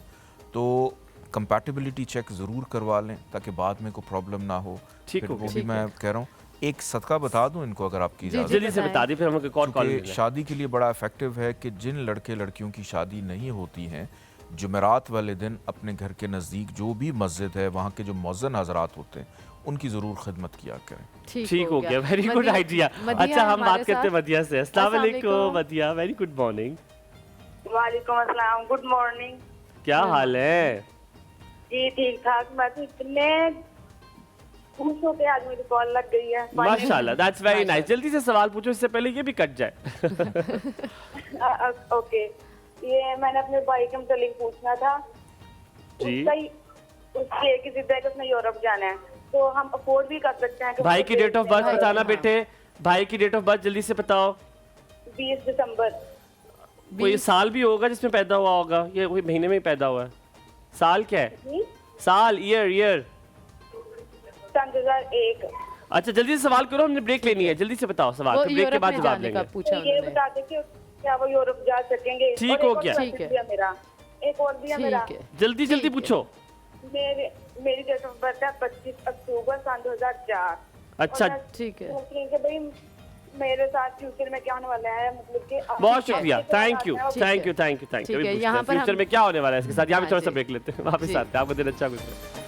तो कंपैटिबिलिटी चेक ज़रूर करवा लें ताकि बाद में कोई प्रॉब्लम ना हो। ठीक वो भी मैं कह रहा हूँ एक सदका बता दूं इनको अगर आपकी इजाज़त जल्दी से बता दी, फिर हम कॉल। शादी के लिए बड़ा इफेक्टिव है कि जिन लड़के लड़कियों की शादी नहीं होती हैं, जुमेरात वाले दिन अपने घर के नज़दीक जो भी मस्जिद है वहाँ के जो मौज़न हज़रात होते हैं उनकी ज़रूर खिदमत किया करें। ठीक हो गया, वेरी गुड आइडिया। अच्छा हम बात करते हैं मदिया से। अस्सलाम वालेकुम मदिया, वेरी गुड मॉर्निंग। वालेकुम अस्सलाम, गुड मॉर्निंग। क्या हाल है? जी ठीक ठाक, मैं तो इतने खुश होते आज मेरी कॉल लग गई है। माशाल्लाह, दैट्स वेरी नाइस। जल्दी से सवाल पूछो, इससे पहले ये भी कट जाए। ओके, ये मैंने अपने भाई के मुतालिक पूछना था। जी। उसकी एक ही जिद है कि उसने यूरोप जाना है, तो हम अफोर्ड भी कर सकते हैं कि भाई की डेट ऑफ बर्थ बताना बेटे, भाई की डेट ऑफ बर्थ जल्दी से बताओ। 20 दिसंबर। कोई साल भी होगा जिसमें पैदा हुआ होगा, ये कोई महीने में ही पैदा हुआ है? साल क्या है? साल, ईयर। सन 2001। अच्छा जल्दी से सवाल करो, हमने ब्रेक लेनी है, जल्दी से बताओ सवाल, फिर ब्रेक के बाद जवाब लेंगे। ये बता दें कि क्या वो यूरोप जा सकेंगे? ठीक हो गया, ठीक है मेरा, एक और भी है मेरा। जल्दी पूछो। मेरी डेट ऑफ बर्थ है 25 अक्टूबर सन 2004। अच्छा ठीक है। कि भाई मेरे साथ फ्यूचर में क्या होने वाला है, मतलब कि बहुत शुक्रिया, थैंक यू। फ्यूचर में क्या होने वाला है इसके साथ, यहाँ पे थोड़ा सा ब्रेक लेते हैं, वापस आते हैं, आपको दिन अच्छा गुजरे।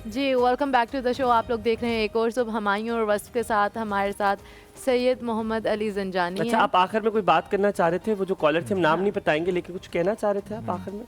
जी welcome back to the show. आप लोग देख रहे हैं एक और सुबह हमायूं और वस्फ के साथ, हमारे साथ सैयद मोहम्मद अली जंजानी। अच्छा, आप आखिर में कोई बात करना चाह रहे थे? वो जो कॉलर थे हम नाम नहीं बताएंगे, लेकिन कुछ कहना चाह रहे थे आप आखिर में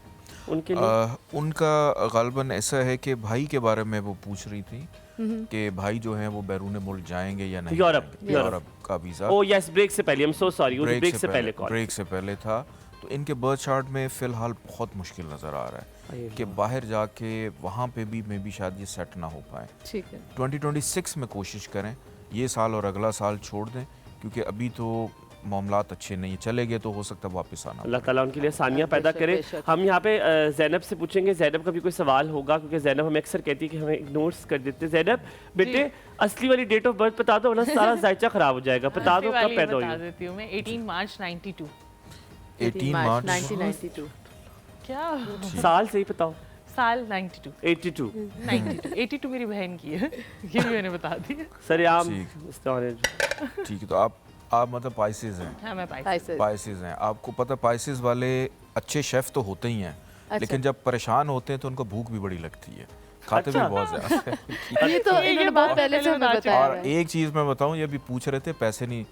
उनके लिए? उनका गालबन ऐसा है कि भाई के बारे में वो पूछ रही थी कि भाई जो है वो बैरून मुल्क जाएंगे या नहीं, यूरोप का वीज़ा। ओह यस, ब्रेक से पहले, I am so sorry, break से पहले कॉल, ब्रेक से पहले था। तो इनके बर्थ चार्ट में फ़िलहाल बहुत मुश्किल नज़र आ रहा है कि बाहर जाके वहाँ पे भी मे बी शायद ये सेट ना हो पाए। ठीक है, 2026 में कोशिश करें, ये साल और अगला साल छोड़ दें, क्योंकि अभी तो मामलात अच्छे नहीं चले गए, तो हो सकता है वापस आना। अल्लाह ताला उनके लिए आसानियाँ पैदा करे। हम यहाँ पे ज़ैनब से पूछेंगे, ज़ैनब का भी कोई सवाल होगा, क्योंकि ज़ैनब हमें अक्सर कहती है कि हमें इग्नोर्स कर देते। ज़ैनब बेटे असली वाली डेट ऑफ बर्थ बता दो, वरना सारा जायचा खराब हो जाएगा। बता दो कब पैदा हुई? देती हूँ मैं, 18 मार्च 92। 18 मार्च 1992। क्या साल सही बताओ। साल 92। 82 मेरी बहन की है, ये भी मैंने बता दिया। सर आम ठीक है। तो आप मतलब पाइसेस हैं? हाँ, मैं पाइसेस हैं। आपको पता पाइसेस वाले अच्छे शेफ तो होते ही हैं, लेकिन जब परेशान होते हैं तो उनको भूख भी बड़ी लगती है, खाते भी बहुत ज्यादा। ये तो इन्होंने बहुत पहले से हमें बताया। और एक चीज़ मैं बताऊं, ये भी पूछ रहे थे पैसे नहीं,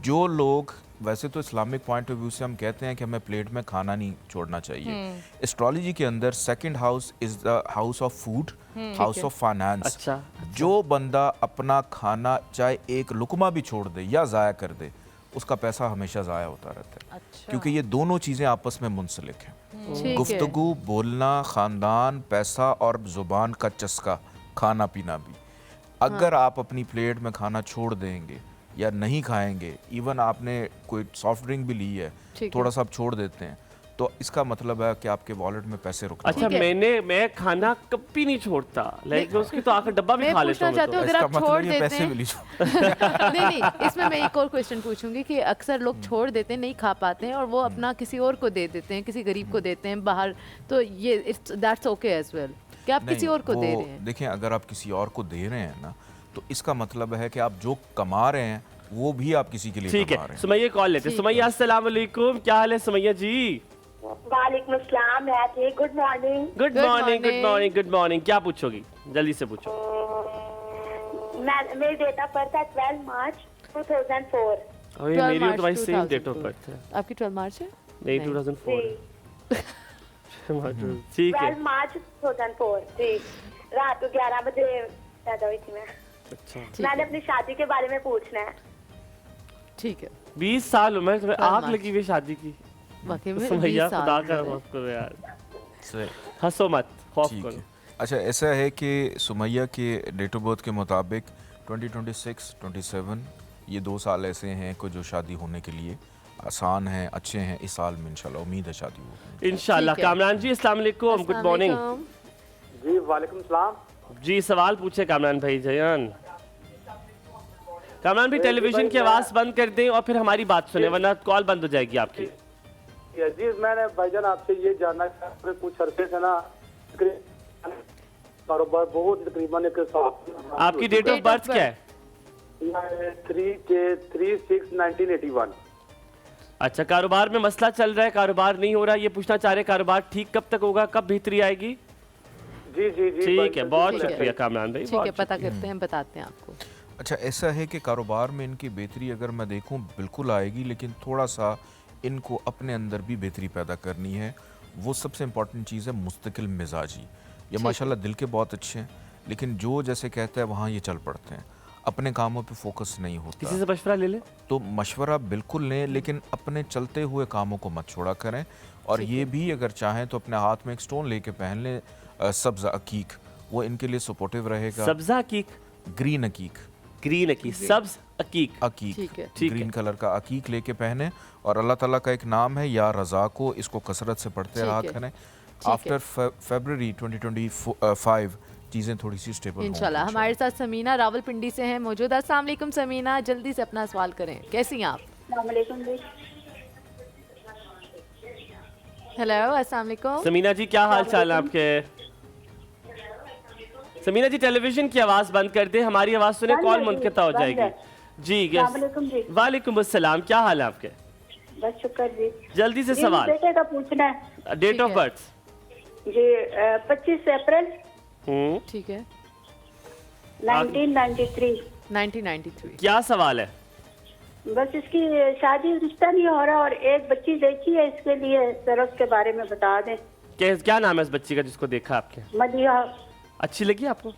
जो लोग वैसे तो इस्लामिक पॉइंट ऑफ व्यू से हम कहते हैं कि हमें प्लेट में खाना नहीं छोड़ना चाहिए। एस्ट्रोलॉजी के अंदर second house is the house of food, house of finance. अच्छा। जो बंदा अपना खाना चाहे एक लुकमा भी छोड़ दे या ज़ाया कर दे, उसका पैसा हमेशा ज़ाया होता रहता है। अच्छा। क्योंकि ये दोनों चीज़ें आपस में मुंसलिक हैं। गुफ्तगू, बोलना, ख़ानदान, पैसा और ज़ुबान का चस्का, खाना पीना भी। अगर आप अपनी प्लेट में खाना छोड़ देंगे या नहीं खाएंगे, इवन आपने कोई सॉफ्ट ड्रिंक भी ली है, थोड़ा सा आप छोड़ देते हैं, तो इसका मतलब है कि आपके वॉलेट में पैसे रुक। अच्छा, मैं खाना कभी नहीं छोड़ता, लाइक उसकी तो आखिर डब्बा भी खा लेता हूं। तो अगर आप छोड़ देते पैसे भी नहीं, इसमें मैं एक और क्वेश्चन पूछूंगी कि अक्सर लोग छोड़ देते हैं, नहीं खा पाते हैं और वो अपना किसी और को दे देते हैं, किसी गरीब को देते हैं बाहर, तो ये दैट्स ओके एज वेल, क्या आप किसी और को दे रहे हैं? देखें, अगर आप किसी और को दे रहे हैं ना, तो इसका मतलब है कि आप जो कमा रहे हैं वो भी आप किसी के लिए कमा रहे हैं। सुमैया कॉल लेते हैं। सुमैया अस्सलाम वालेकुम, क्या हाल है सुमैया जी? वालेकुम अस्सलाम। Good morning. Good morning, good morning, good morning. क्या पूछोगी? जल्दी से पूछो। मेरी डेट ऑफ बर्थ है 12 मार्च 2004। ओए मेरी और तुम्हारी सेम डेट ऑफ बर्थ है। आपकी 12 मार्च है? नहीं, 2004। ठीक है, 12 मार्च 2004 जी, रात को 11 बजे पैदा हुई थी मैं। अच्छा, मैंने अपनी शादी के बारे में पूछना है। ठीक है। 20 साल उम्र, तुम्हें आग लगी हुई शादी की। वाकई में सुमैया खुदा का माफ करो यार, हंसो मत, खौफ करो। अच्छा, ऐसा है कि सुमैया के डेट ऑफ बर्थ के मुताबिक 2026, 27 ये 2 साल ऐसे हैं कि जो शादी होने के लिए आसान हैं, अच्छे हैं। इस साल में इंशाल्लाह उम्मीद है शादी होगी इंशाल्लाह। कामरान जी अस्सलाम वालेकुम, गुड मॉर्निंग। जी वालेकुम सलाम जी, सवाल पूछे कामरान भाई। जयान कामरान भाई, टेलीविजन की आवाज बंद कर दें और फिर हमारी बात सुने, वरना कॉल बंद हो जाएगी आपकी। जी, मैंने भाईजान आपसे ये जानना चाहता हूं, कुछ अरसे से ना कारोबार बहुत तकरीबन एक साल। आपकी डेट ऑफ बर्थ क्या है? 3/6/1981। अच्छा, कारोबार में मसला चल रहा है, कारोबार नहीं हो रहा, ये पूछना चाह रहे कारोबार ठीक कब तक होगा, कब बेहतरी आएगी? जी जी जी, ठीक है, बहुत शुक्रिया कामरान भाई। ठीक है, पता करते हैं, बताते हैं आपको। अच्छा, ऐसा है कि कारोबार में इनकी बेहतरी अगर मैं देखूं बिल्कुल आएगी, लेकिन थोड़ा सा इनको अपने अंदर भी बेहतरी पैदा करनी है। वो सबसे इम्पॉर्टेंट चीज़ है मुस्तकिल मिजाजी। ये माशाल्लाह दिल के बहुत अच्छे हैं, लेकिन जो जैसे कहते हैं वहाँ ये चल पड़ते हैं, अपने कामों पे फोकस नहीं होता। किसी से मशवरा ले लें तो मशवरा बिल्कुल लें, लेकिन अपने चलते हुए कामों को मत छोड़ा करें। और ये भी अगर चाहें तो अपने हाथ में एक स्टोन लेके पहन लें, सब्ज़ अकीक, वो इनके लिए सपोर्टिव रहेगा। सब्ज़ा अकीक, ग्रीन अकीक, ग्रीन अकीक, सब्ज़ अकीक, अकीक ग्रीन कलर का अकीक लेके पहने। और अल्लाह ताला का एक नाम है या रज़ा को, इसको कसरत से पढ़ते रहा करें। आफ्टर फरवरी 2025 चीज़ें थोड़ी सी स्टेबल इंशाल्लाह। हमारे साथ समीना रावलपिंडी से हैं मौजूद। अस्सलाम वालेकुम समीना, जल्दी से अपना सवाल करें, कैसी हैं आप? हेलो, अस्सलाम वालेकुम समीना जी, क्या हाल चाल है आपके? समीना जी, टेलीविजन की आवाज़ बंद कर दे, हमारी आवाज़ सुने कॉल मुनक़ता हो जाएगी। जी, वालेकुम अस्सलाम, क्या हाल है आपके? बस शुक्र जी। जल्दी से सवाल। बेटे का पूछना है। डेट ऑफ बर्थ जी 25 अप्रैल ठीक है 1993। 1993। क्या सवाल है? बस इसकी शादी रिश्ता नहीं हो रहा और एक बच्ची देखी है, इसके लिए सर उसके बारे में बता दें। क्या नाम है इस बच्ची का जिसको देखा आपके? मदिया। अच्छी लगी आपको?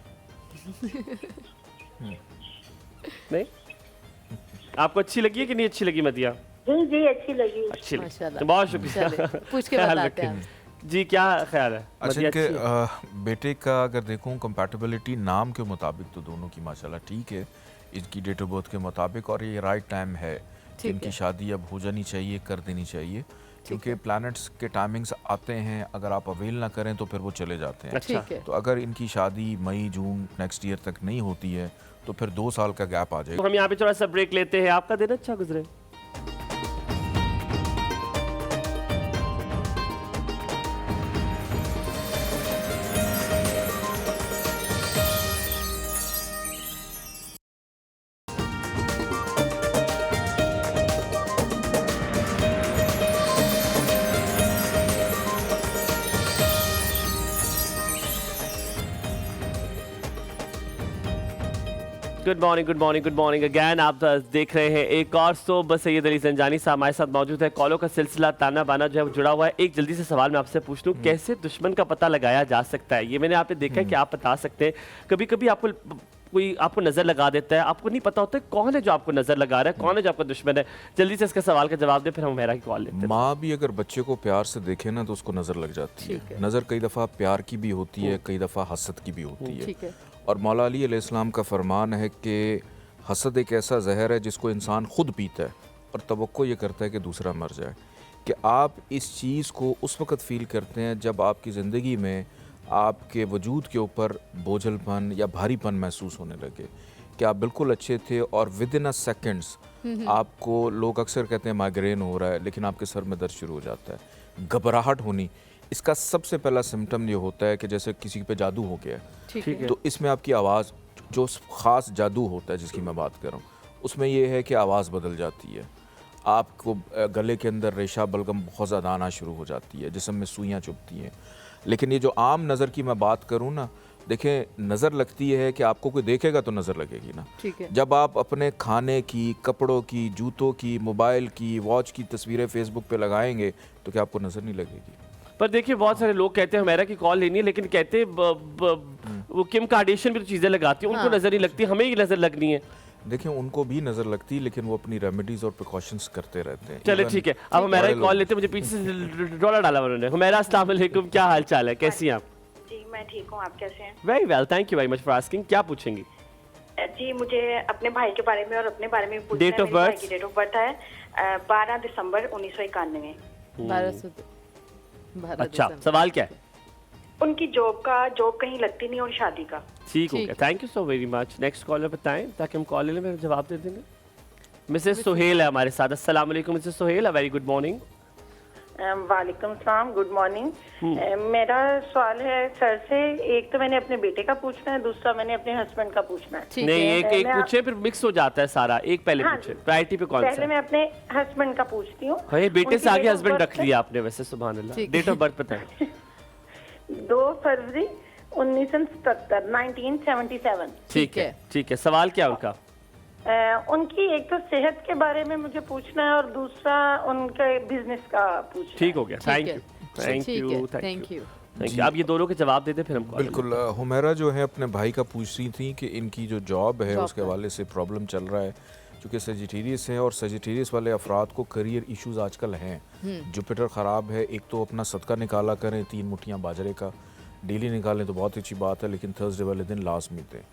नहीं, आपको अच्छी लगी है कि नहीं अच्छी लगी मदिया? जी जी अच्छी लगी। अच्छी लगी, बहुत शुक्रिया। पूछ के बताते हैं जी, क्या ख्याल है? अच्छा, इनके बेटे का अगर देखूं कंपैटिबिलिटी नाम के मुताबिक तो दोनों की माशाल्लाह ठीक है, इनकी डेट ऑफ बर्थ के मुताबिक, और ये राइट टाइम है कि इनकी शादी अब हो जानी चाहिए, कर देनी चाहिए, क्योंकि प्लैनेट्स के टाइमिंग्स आते हैं, अगर आप अवेल ना करें तो फिर वो चले जाते हैं। अच्छा। तो अगर इनकी शादी मई जून नेक्स्ट ईयर तक नहीं होती है तो फिर 2 साल का गैप आ जाएगा। तो हम यहाँ पे थोड़ा सा ब्रेक लेते हैं। आपका दिन अच्छा गुजरे। Good morning, good morning, good morning again. आप देख रहे हैं एक और सुबह। सैयद अली ज़ंजानी साहब हमारे साथ मौजूद है। कॉलों का सिलसिला ताना बाना जो है जुड़ा हुआ है। एक जल्दी से सवाल मैं आपसे पूछ लूँ, कैसे दुश्मन का पता लगाया जा सकता है? ये मैंने आपने देखा है कि आप बता सकते हैं। कभी कभी आपको कोई आपको नज़र लगा देता है, आपको नहीं पता होता है कौन है जो आपको नज़र लगा रहा है, कौन है जो आपका दुश्मन है। जल्दी से इसका सवाल का जवाब दे, फिर हम मेरा की कॉल लेते हैं। माँ भी अगर बच्चे को प्यार से देखे ना तो उसको नज़र लग जाती है। नज़र कई दफ़ा प्यार की भी होती है, कई दफ़ा हसद की भी होती है। और मौला अली अलैहिस्सलाम का फरमान है कि हसद एक ऐसा जहर है जिसको इंसान खुद पीता है और तवक्को ये करता है कि दूसरा मर जाए। कि आप इस चीज़ को उस वक़्त फ़ील करते हैं जब आपकी ज़िंदगी में आपके वजूद के ऊपर बोझलपन या भारीपन महसूस होने लगे, कि आप बिल्कुल अच्छे थे और विद इन अ सेकेंड्स आपको, लोग अक्सर कहते हैं माइग्रेन हो रहा है, लेकिन आपके सर में दर्द शुरू हो जाता है, घबराहट होनी। इसका सबसे पहला सिम्टम ये होता है कि जैसे किसी पे जादू हो गया है। तो इसमें आपकी आवाज़, जो ख़ास जादू होता है जिसकी मैं बात कर रहा हूँ, उसमें यह है कि आवाज़ बदल जाती है, आपको गले के अंदर रेशा बलगम बहुत ज़्यादा आना शुरू हो जाती है, जिस्म में सुइयाँ चुभती हैं। लेकिन ये जो आम नज़र की मैं बात करूँ ना, देखें नज़र लगती है कि आपको कोई देखेगा तो नज़र लगेगी ना। जब आप अपने खाने की, कपड़ों की, जूतों की, मोबाइल की, वॉच की तस्वीरें फेसबुक पे लगाएंगे तो क्या आपको नज़र नहीं लगेगी? पर देखिए बहुत सारे लोग कहते हैं हमारा की कॉल लेनी है, लेकिन कहते वो किम कार्डेशियन भी तो चीज़ें लगाती है, उनको नज़र नहीं लगती, हमें ही नज़र लगनी है। देखिए उनको भी नज़र लगती है, लेकिन वो अपनी रेमेडीज और प्रिकॉशंस करते रहते हैं। चले ठीक है, अब हमारा ही कॉल लेते हैं। मुझे पीछे से डॉलर डाला उन्होंने। हमारा अस्सलाम वालेकुम, क्या हाल चाल है, कैसी हैं आप? जी मैं ठीक हूँ, आप कैसे हैं? Very well, thank you very much for asking. क्या पूछेंगी? जी मुझे अपने भाई के बारे में और अपने बारे में पूछना है। Date of birth? Date of birth है 12 दिसंबर 1991। 12 अच्छा, सवाल क्या है? उनकी जॉब कहीं लगती नहीं और शादी का। ठीक हो गया, thank you so very much. Next collar बताएं ताकि हम कॉल ले में जवाब दे देंगे। मिसेस सोहेल है हमारे साथ। अस्सलाम वालेकुम Mrs Sohail, very good morning. वालेकुम सलाम, गुड मॉर्निंग। मेरा सवाल है सर से, एक तो मैंने अपने बेटे का पूछना है, दूसरा मैंने अपने हस्बैंड का पूछना है। नहीं, एक पूछे फिर मिक्स हो जाता है सारा। एक पहले पूछे, प्रायोरिटी पे कौन सा? पहले मैं अपने हस्बैंड का पूछती हूँ। बेटे से आगे हस्बैंड रख लिया आपने वैसे, सुभान अल्लाह। डेट ऑफ बर्थ बताएं। 2 फरवरी 1977। ठीक है, ठीक है। सवाल क्या उनका? उनकी एक तो सेहत के बारे में मुझे पूछना है और दूसरा उनके बिजनेस का पूछना है। ठीक हो गया, थैंक यू थैंक यू। आप ये दोनों के जवाब देते फिर हमको। बिल्कुल, हुमैरा जो है अपने भाई का पूछ रही थी कि इनकी जो जॉब है उसके हवाले से प्रॉब्लम चल रहा है, चूँकि सजिटेरियस है और सजिटेरियस वाले अफराद को करियर इश्यूज आजकल हैं। जुपिटर ख़राब है, एक तो अपना सदका निकाला करें 3 मुठ्ठियाँ बाजरे का डेली निकालें तो बहुत अच्छी बात है, लेकिन थर्सडे वाले दिन लाजमी दें।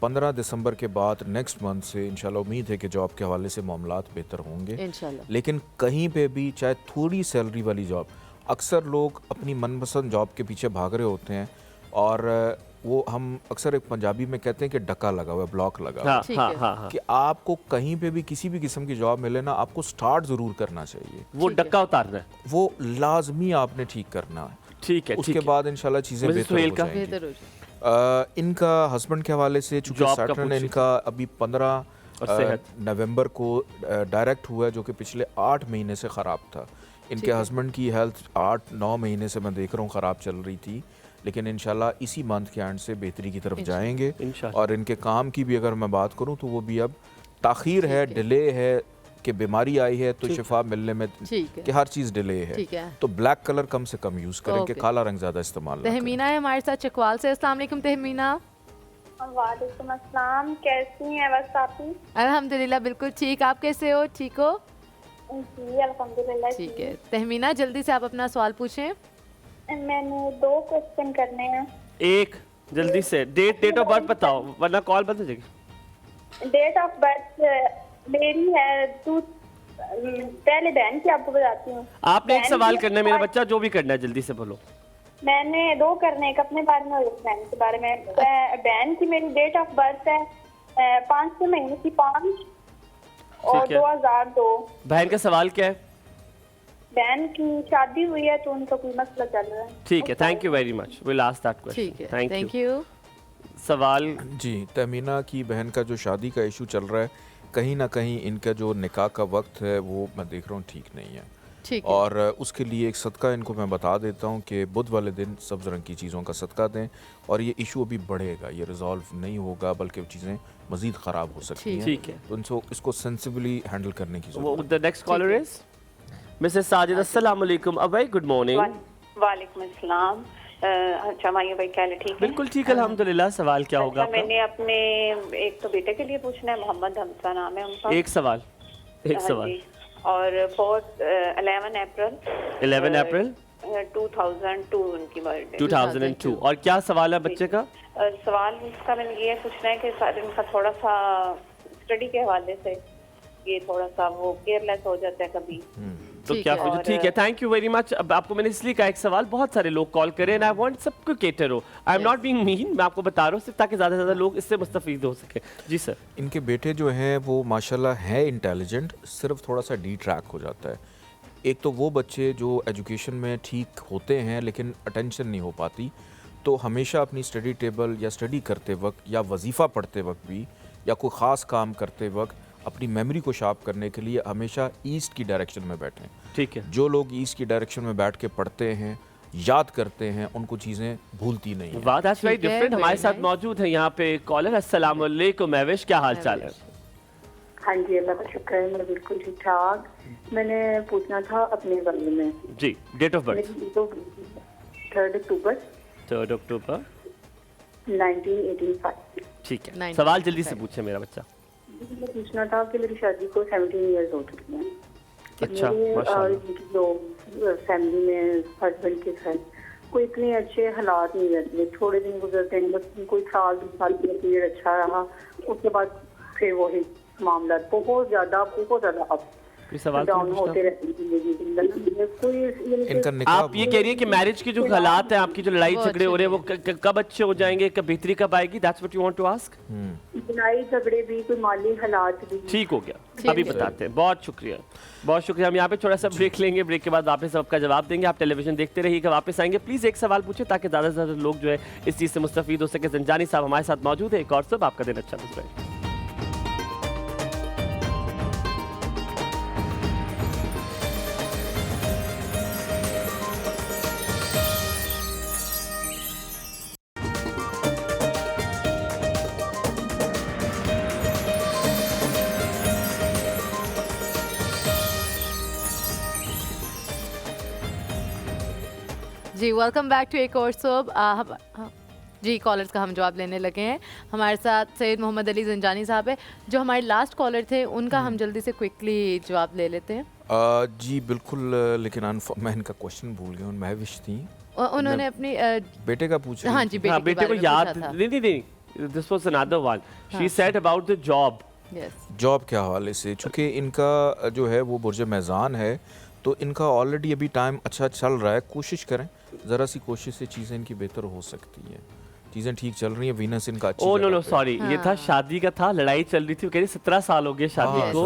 15 दिसंबर के बाद नेक्स्ट मंथ से इंशाल्लाह उम्मीद है कि जॉब के हवाले से मामलात बेहतर होंगे इंशाल्लाह। लेकिन कहीं पे भी चाहे थोड़ी सैलरी वाली जॉब, अक्सर लोग अपनी मनपसंद जॉब के पीछे भाग रहे होते हैं और वो हम अक्सर एक पंजाबी में कहते हैं कि डका लगा हुआ है, ब्लॉक लगा हुआ है कि आपको कहीं पे भी किसी भी किस्म की जॉब मिले ना, आपको स्टार्ट ज़रूर करना चाहिए। वो डक्का उतारना है, वो लाजमी आपने ठीक करना है। ठीक है, उसके बाद इंशाल्लाह चीज़ें बेहतर हो जाएंगी। इनका हस्बैंड के हवाले से चूँकि सैटर्न इनका अभी 15 नवंबर को डायरेक्ट हुआ है, जो कि पिछले 8 महीने से ख़राब था। इनके हस्बैंड की हेल्थ 8-9 महीने से मैं देख रहा हूँ ख़राब चल रही थी, लेकिन इंशाल्लाह इसी मंथ के एंड से बेहतरी की तरफ जाएंगे। और इनके काम की भी अगर मैं बात करूँ तो वो भी अब ताख़ीर है, डिले है कि बीमारी आई है तो शिफा मिलने में कि हर चीज़ डिले है, तो ब्लैक कलर कम से कम यूज़ करें कि काला रंग ज़्यादा इस्तेमाल ना करें। तहमीना है हमारे साथ चकवाल से। अस्सलाम वालेकुम तहमीना। वालेकुम अस्सलाम, कैसी हैं बस आप? अल्हम्दुलिल्लाह बिल्कुल ठीक, आप कैसे हो? ठीक हो? जी अल्हम्दुलिल्लाह ठीक है। तहमीना जल्दी से आप अपना सवाल पूछें। मैंने 2 क्वेश्चन करने हैं। एक जल्दी से डेट ऑफ बर्थ बताओ वरना कॉल बंद हो जाएगी। डेट ऑफ बर्थ मेरी है पहले बहन की आपको बताती हूँ। आपने एक सवाल करना है मेरा बच्चा, जो भी करना है जल्दी से बोलो। मैंने 2 करने एक अपने बारे में और एक बहन के बारे में। बहन की मेरी डेट ऑफ बर्थ है 5 महीने की 5 और 2002। बहन का सवाल क्या है? बहन की शादी हुई है तो उनका कोई मसला चल रहा है। ठीक है, thank you very much, will ask that question. Thank you. सवाल जी, तहमीना की बहन का जो शादी का इशू चल रहा है, कहीं ना कहीं इनका जो निकाह का वक्त है वो मैं देख रहा हूँ ठीक नहीं है। और उसके लिए एक सदका इनको मैं बता देता हूँ कि बुध वाले दिन सब्ज़ रंग की चीज़ों का सदका दें और ये इशू अभी बढ़ेगा, ये रिजॉल्व नहीं होगा बल्कि चीज़ें मज़ीद ख़राब हो सकती हैं। ठीक है, तो इसको सेंसिबली हैंडल करने की ज़रूरत है। The next collar is Mrs Sajid. अस्सलाम वालेकुम। A very good morning. वालेकुम अस्सलाम। अच्छा माहिया भाई क्या ठीक है? बिल्कुल ठीक अल्हम्दुलिल्लाह। सवाल क्या होगा आपका? मैंने अपने एक तो बेटे के लिए पूछना है, मोहम्मद हमसा नाम है उनका। एक सवाल और 11 अप्रैल 2002 उनकी बर्थडे। 2002। और क्या सवाल है बच्चे का? सवाल उसका मैंने ये पूछना है कि इनका थोड़ा सा स्टडी के हवाले से ये थोड़ा सा वो केयरलेस हो जाता है कभी। तो क्या पूछो? ठीक है, थैंक यू वेरी मच। अब आपको मैंने इसलिए कहा एक सवाल, बहुत सारे लोग कॉल करें एंड आई वांट सबको केटर हो। I am not being mean, मैं आपको बता रहा हूँ सिर्फ ताकि ज़्यादा से ज़्यादा लोग इससे मुस्तफीद हो सके। जी सर। इनके बेटे जो हैं वो माशाल्लाह है इंटेलिजेंट, सिर्फ थोड़ा सा डी ट्रैक हो जाता है। एक तो वो बच्चे जो एजुकेशन में ठीक होते हैं लेकिन अटेंशन नहीं हो पाती, तो हमेशा अपनी स्टडी टेबल या स्टडी करते वक्त या वजीफ़ा पढ़ते वक्त भी या कोई ख़ास काम करते वक्त अपनी मेमोरी को शार्प करने के लिए हमेशा ईस्ट की डायरेक्शन में बैठें। ठीक है। जो लोग ईस्ट की डायरेक्शन में बैठ के पढ़ते हैं, याद करते हैं, उनको चीज़ें भूलती नहीं हैं। वाह, दैट्स वेरी डिफरेंट। हमारे साथ मौजूद है यहाँ पे कॉलर। अस्सलाम वालेकुम महविश, क्या हाल चाल है? हाँ जी, अल्लाह का शुक्र है, मैं बिल्कुल ठीक ठाक। मैंने पूछना था अपने बारे में। जी, डेट ऑफ बर्थ? 3 अक्टूबर 1985। ठीक है, सवाल जल्दी से पूछे मेरा बच्चा। मुझे पूछना था कि मेरी शादी को 17 इयर्स हो चुके हैं। अच्छा, माशाल्लाह। जो फैमिली में हस्बैंड के साथ कोई इतने अच्छे हालात नहीं रहते, थोड़े दिन गुजरते हैं, बस कोई 2 साल का पीरियड अच्छा रहा, उसके बाद फिर वही मामला बहुत ज्यादा अप डाउन होते रहते हैं। आप ये कह रही है कि मैरिज की जो हालात हैं, आपकी जो लड़ाई झगड़े हो रहे हैं, वो कब अच्छे हो जाएंगे, कब बेहतरी कब आएगी? That's what you want to ask. लड़ाई झगड़े भी, कोई माली हालात भी ठीक हो गया, अभी बताते हैं। बहुत शुक्रिया, बहुत शुक्रिया। हम यहाँ पे थोड़ा सा ब्रेक लेंगे, ब्रेक के बाद वापस आपका जवाब देंगे। आप टेलीविजन देखते रहिएगा, वापस आएंगे। प्लीज एक सवाल पूछे ताकि ज्यादा से ज्यादा लोग जो है इस चीज से मुस्तफीद हो सके। जंजानी साहब हमारे साथ मौजूद है। एक और सब, आपका दिन अच्छा गुजरे। जी वेलकम बैक टू एक और सोब। जी कॉलर्स का हम जवाब लेने लगे हैं। हमारे साथ सैयद मोहम्मद अली जंजानी साहब है जो हमारे लास्ट कॉलर थे, उनका हम जल्दी से क्विकली जवाब ले लेते हैं। जी बिल्कुल, लेकिन मैं इनका क्वेश्चन भूल गया। महविश थी, उन्होंने अपनी बेटे का पूछा। हाँ जी, बेटे को याद नहीं, this was another one. She said about the job. Job के हवाले से, चूंकि इनका जो है वो बुर्ज मेज़ान है, तो इनका ऑलरेडी अभी टाइम अच्छा चल रहा है। कोशिश करें, ज़रा सी कोशिश से चीज़ें इनकी बेहतर हो सकती हैं। चीज़ें ठीक चल रही हैं। वीनस इनका अच्छी ओह नो सॉरी, ये था शादी का था, लड़ाई चल रही थी। वो कह रहे 17 साल हो गए शादी को,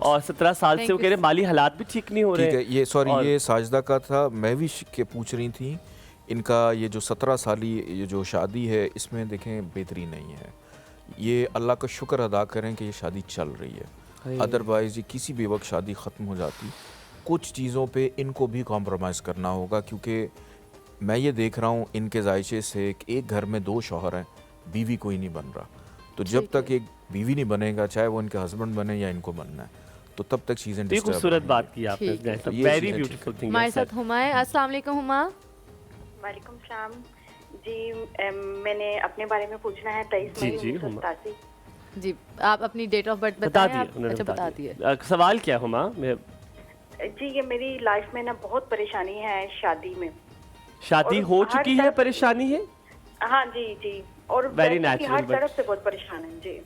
और 17 साल से वो कह रहे माली हालात भी ठीक नहीं हो रहे। ठीक है, ये सॉरी ये साजिदा का था। महविश के पूछ रही थी इनका ये जो 17 साली ये जो शादी है, इसमें देखें बेहतरी नहीं है। ये अल्लाह का शुक्र अदा करें कि ये शादी चल रही है, अदरवाइज़ ये किसी भी वक्त शादी ख़त्म हो जाती। कुछ चीज़ों पे इनको भी कॉम्प्रोमाइज़ करना होगा, क्योंकि मैं ये देख रहा हूँ इनके जायचे से एक घर में 2 शौहर हैं, बीवी कोई नहीं बन रहा। तो जब तक एक बीवी नहीं बनेगा, चाहे वो इनके हस्बैंड बने या इनको बनना है, तो तब तक चीज़ें डिस्टर्ब। खूबसूरत बात की आपने, वेरी ब्यूटीफुल थिंग। हमारे साथ हुमा है। अस्सलाम वालेकुम हुमा। वालेकुम सलाम जी। मैंने अपने बारे में पूछना है। 23 मई 1987। जी आप अपनी डेट ऑफ बर्थ बता दिए? अच्छा बता दिए। सवाल क्या हुमा? जी ये मेरी लाइफ में ना बहुत परेशानी है शादी में। शादी हो चुकी है, परेशानी है? हाँ जी जी, और वेरी नेचुरल। हर तरफ से बहुत परेशान है जी।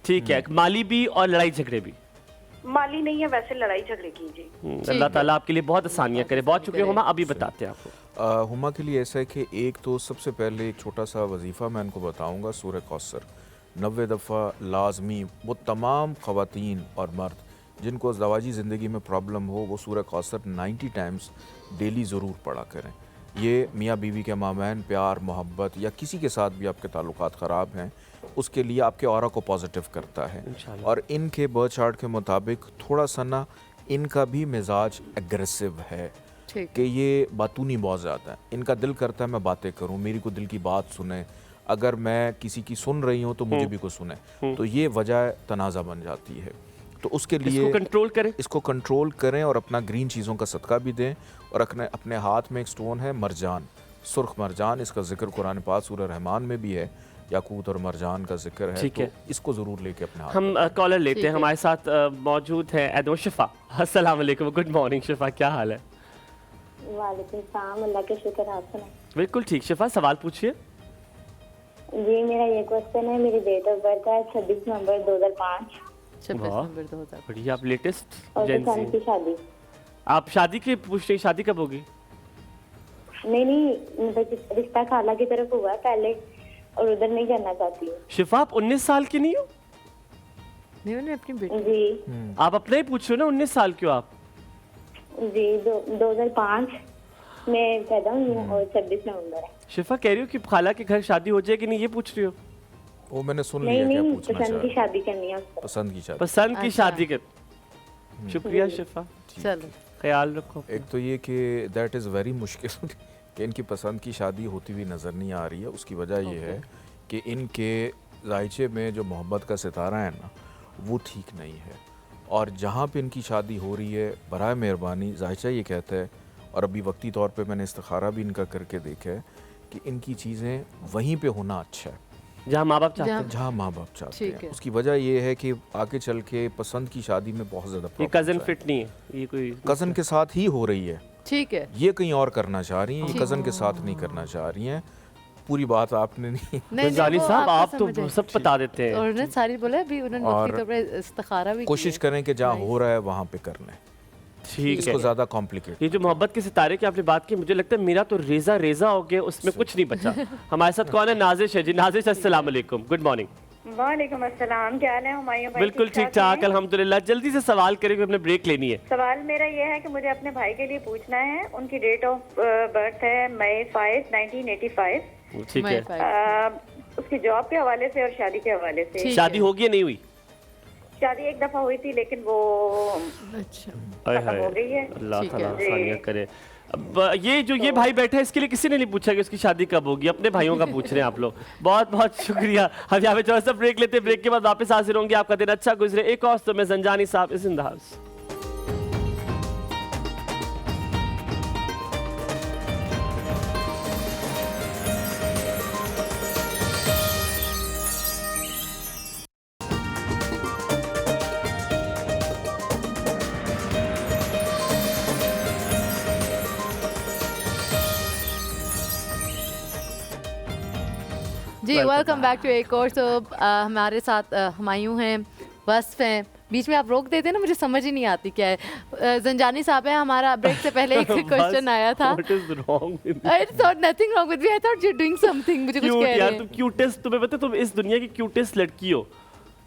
ठीक है, माली भी और लड़ाई झगड़े भी? माली नहीं है, वैसे लड़ाई झगड़े की जी। अल्लाह ताला आपके लिए बहुत आसानियां करे। बहुत शुक्रिया हुमा। अभी बताते हैं आपको। हुमा के लिए ऐसा है कि एक तो सबसे पहले एक छोटा सा वजीफ़ा मैं इनको बताऊंगा। सूरह कौसर 90 दफ़ा लाजमी वो तमाम ख़वातीन और मर्द जिनको ज़वाजी ज़िंदगी में प्रॉब्लम हो, वो सूरह कौसर 90 टाइम्स डेली ज़रूर पढ़ा करें। ये मियाँ बीवी के मामैन प्यार मोहब्बत या किसी के साथ भी आपके ताल्लुकात ख़राब हैं, उसके लिए आपके ऑरा को पॉजिटिव करता है। और इनके बर्थ चार्ट के मुताबिक थोड़ा सा ना इनका भी मिजाज एग्रेसिव है कि ये बातूनी बहुत ज़्यादा है। इनका दिल करता है मैं बातें करूं, मेरी को दिल की बात सुने, अगर मैं किसी की सुन रही हूं तो मुझे भी कुछ सुने, तो ये वजह तनाज़ा बन जाती है। तो उसके लिए इसको कंट्रोल करें और अपना ग्रीन चीज़ों का सदका भी दें। और अपने हाथ में एक स्टोन है मरजान, सुर्ख मरजान, इसका जिक्र कुरान पाक सूरह रहमान में भी है, याकूत और मरजान का जिक्र है। तो इसको ज़रूर लेके अपने हाथ। हम कॉलर लेते हैं। हमारे साथ मौजूद है एदो शिफा। अस्सलाम वालेकुम, गुड मॉर्निंग शिफा, क्या हाल है? वालेकुम सलाम, अल्लाह का शुक्र। आप सुनाएं। बिल्कुल ठीक। शिफा सवाल पूछिए। जी मेरा ये क्वेश्चन है, मेरी डेट ऑफ बर्थ है 26 नवंबर 2005। 26 नवंबर 2005। बढ़िया, आप लेटेस्ट जेंजी। की शादी। आप शादी की पूछ रही, शादी कब होगी? नहीं रिश्ता खाला की तरफ हुआ पहले और उधर नहीं करना चाहती हूँ। शिफा आप 19 साल की नहीं हो? नहीं मैंने अपनी बेटी। जी आप अपना ही पूछ रहे हो ना, 19 साल क्यों आप? जी 2005 में पैदा हुई हूँ और 26 नवंबर है। शिफा कह रही हो कि खाला के घर शादी हो जाएगी, नहीं ये पूछ रही हो? वो मैंने सुन लिया क्या पूछना चाह रहे? पसंद की शादी करनी है। पसंद की शादी कर। शुक्रिया शिफा, चलो ख्याल रखो। एक तो ये कि दैट इज़ वेरी मुश्किल कि इनकी पसंद की शादी होती हुई नज़र नहीं आ रही है। उसकी वजह ये है कि इनके जायचे में जो मोहब्बत का सितारा है ना, वो ठीक नहीं है। और जहाँ पे इनकी शादी हो रही है, बराए मेहरबानी जायचा ये कहता है, और अभी वक्ती तौर पे मैंने इस्तिखारा भी इनका करके देखा है कि इनकी चीज़ें वहीं पे होना अच्छा है जहाँ माँ बाप चाहते हैं। जहाँ माँ बाप चाहते हैं। उसकी वजह ये है कि आगे चल के पसंद की शादी में बहुत ज़्यादा ये कज़न फिट नहीं है, ये कोई कज़न के साथ ही हो रही है। ठीक है, ये कहीं और करना चाह रही हैं, ये कज़न के साथ नहीं करना चाह रही हैं। पूरी बात आपने नहीं जानी साहब, आप तो सब बता देते हैं। उन्होंने सारी बोला अभी उन्होंने इस्तिखारा भी कोशिश करें कि जहाँ हो रहा है वहाँ पे करना है। ठीक है, इसको ज़्यादा कॉम्प्लिकेट। ये जो मोहब्बत के सितारे की आपने बात की, मुझे लगता है मेरा तो रेजा रेजा हो गया, उसमें कुछ नहीं बचा। हमारे साथ कौन है? नाजिश है जी। नाजिश अस्सलाम वालेकुम, गुड मॉर्निंग। वालेकुम अस्सलाम, क्या हाल है हुमायूं भाई? बिल्कुल ठीक ठाक अल्हम्दुलिल्लाह। जल्दी से सवाल करेंगे, हमने ब्रेक लेनी है। सवाल मेरा ये है कि मुझे अपने भाई के लिए पूछना है। उनकी डेट ऑफ बर्थ है मई 5, 1985। ठीक है, उसकी जॉब के हवाले से और शादी के हवाले से। शादी होगी या नहीं हुई? शादी एक दफा हुई थी लेकिन वो खत्म हो गई है। अल्लाह ताला आसानियां करे। अब ये भाई बैठा है, इसके लिए किसी ने नहीं पूछा कि उसकी शादी कब होगी। अपने भाइयों का पूछ रहे हैं आप लोग। बहुत बहुत शुक्रिया। हम यहाँ पे थोड़ा सा ब्रेक लेते हैं, ब्रेक के बाद वापस हाजिर होंगे। आपका दिन अच्छा गुजरे। एक और तो मैं जंजानी साहब इज इन द हाउस। जी वेलकम बैक टू एक और। सो हमारे साथ हुमायूं हैं, वस्फ हैं। बीच में आप रोक देते हैं ना, मुझे समझ ही नहीं आती क्या है। जंजानी साहब है, हमारा ब्रेक से पहले एक क्वेश्चन आया था। What is wrong with you? I thought nothing wrong with me. I thought you're doing something. मुझे कुछ कह रहे यार हैं। तुम क्यूटेस्ट, तुम्हें पता है तुम इस दुनिया की क्यूटेस्ट लड़की हो।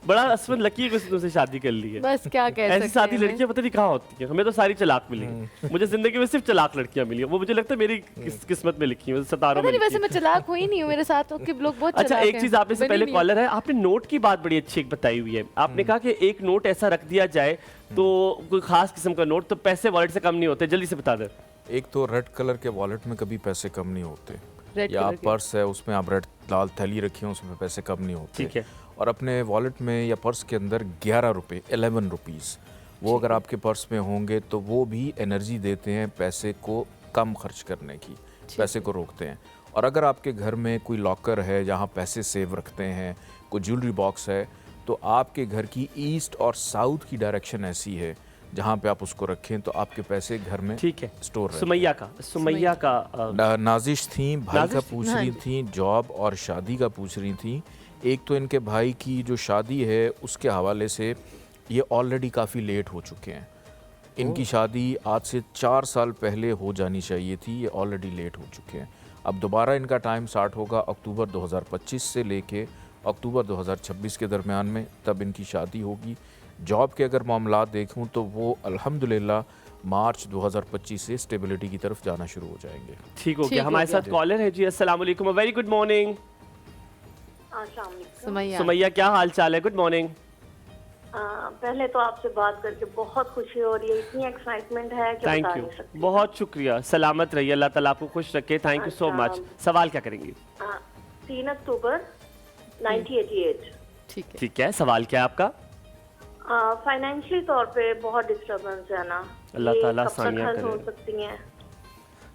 बड़ा असमत लकी है कि उसने तुमसे शादी कर ली है। बस क्या कह सकते हैं। ऐसी शादी लड़कियां पता नहीं कहाँ होती हैं। हमें तो सारी चलाक मिली हैं। मुझे जिंदगी में सिर्फ चलाक लड़कियां मिली हैं। वो मुझे लगता है मेरी किस्मत में लिखी हैं, सितारों में पता नहीं, लिखी वैसे मैं चलाक हुई नहीं हूँ, मेरे साथ तो कि लोग बहुत अच्छा चलाक एक हैं। चीज आपने से पहले कॉलर है, आपने नोट की बात बड़ी अच्छी एक बताई हुई है। आपने कहा कि एक नोट ऐसा रख दिया जाए तो कोई खास किस्म का नोट, तो पैसे वॉलेट से कम नहीं होते। जल्दी से बता दें। एक तो रेड कलर के वॉलेट में कभी पैसे कम नहीं होते, Red या कलर के। पर्स है उसमें आप रेड लाल थैली रखी है उसमें पैसे कम नहीं होते। ठीक है। और अपने वॉलेट में या पर्स के अंदर 11 रुपये 11 रुपीज़ वो अगर आपके पर्स में होंगे तो वो भी एनर्जी देते हैं पैसे को कम खर्च करने की, पैसे को रोकते हैं। और अगर आपके घर में कोई लॉकर है जहाँ पैसे सेव रखते हैं, कोई ज्वेलरी बॉक्स है, तो आपके घर की ईस्ट और साउथ की डायरेक्शन ऐसी है जहाँ पे आप उसको रखें तो आपके पैसे घर में ठीक है। स्टोर रहते हैं। सुमैया का नाजिश थी, भाई का पूछ हाँ रही जी। थी, जॉब और शादी का पूछ रही थी। एक तो इनके भाई की जो शादी है उसके हवाले से ये ऑलरेडी काफ़ी लेट हो चुके हैं। इनकी शादी आज से 4 साल पहले हो जानी चाहिए थी, ये ऑलरेडी लेट हो चुके हैं। अब दोबारा इनका टाइम स्टार्ट होगा अक्टूबर 2025 से लेके अक्टूबर 2026 के दरमियान में, तब इनकी शादी होगी। जॉब के अगर मामला देखूं तो वो अल्हम्दुलिल्लाह मार्च 2025 से स्टेबिलिटी की तरफ जाना शुरू हो जाएंगे। ठीक हो ठीक गया। हो हमारे गया। साथ कॉलर है जी। अस्सलाम वालेकुम, very good morning. Sumaiya. Sumaiya क्या हाल चाल है? Good morning. पहले तो आपसे बात करके बहुत खुशी हो रही है, इतनी एक्साइटमेंट है कि थैंक बता यू, नहीं सकती। बहुत शुक्रिया। सलामत रहिए, अल्लाह ताला आपको खुश रखे। थैंक यू सो अच्छा। मच। सवाल क्या करेंगी? 3 अक्टूबर 1988। ठीक है। ठीक है, सवाल क्या है आपका? फाइनेंशियली तौर पे बहुत डिस्टर्बेंस है ना, अल्लाह ये ताला कब तक आसानियाँ हल हो करे। सकती हैं?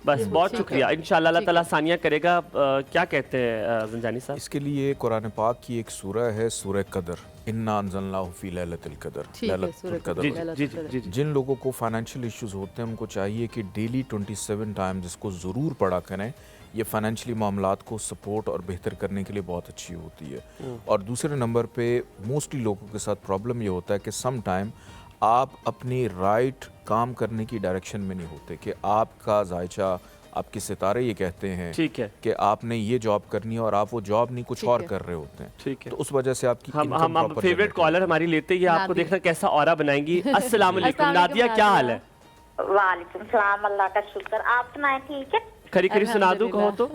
बस बहुत ठीक है। शुक्रिया। इंशाल्लाह अल्लाह ताला आसानियाँ करेगा। क्या कहते हैं जंजानी साहब? इसके लिए कुरान पाक की एक सूरह है, सूरह कदर, इन्ना अंज़लनाहु फी लैलतिल कदर, ठीक है, लैलतुल सूरह कदर। जी कदर। जी जी जी जी। जिन लोगों को फाइनेंशियल इश्यूज होते हैं उनको चाहिए कि डेली 27 टाइम्स इसको ज़रूर पढ़ा करें। ये फाइनेंशियली मामलात को सपोर्ट और बेहतर करने के लिए बहुत अच्छी होती है। और दूसरे नंबर पे मोस्टली लोगों के साथ प्रॉब्लम ये होता है कि सम टाइम आप अपनी राइट काम करने की डायरेक्शन में नहीं होते, कि आपका जायचा, आपके सितारे ये कहते हैं ठीक है। कि आपने ये जॉब करनी है और आप वो जॉब नहीं कुछ ठीक और है। कर रहे होते हैं। ठीक है। तो उस वजह से आपकी हम income हम proper फेवरेट generate कॉलर हमारी लेते ही हैं, आपको नादिया। देखना कैसा ऑरा बनाएंगी। अस्सलाम वालेकुम अस्सलाम नादिया, वालेकुम, क्या हाल नादिया। है? वालेकुम सलाम, अल्लाह का शुक्र। आप सुनाए ठीक है? खरी खरी सुना दूं कहो तो?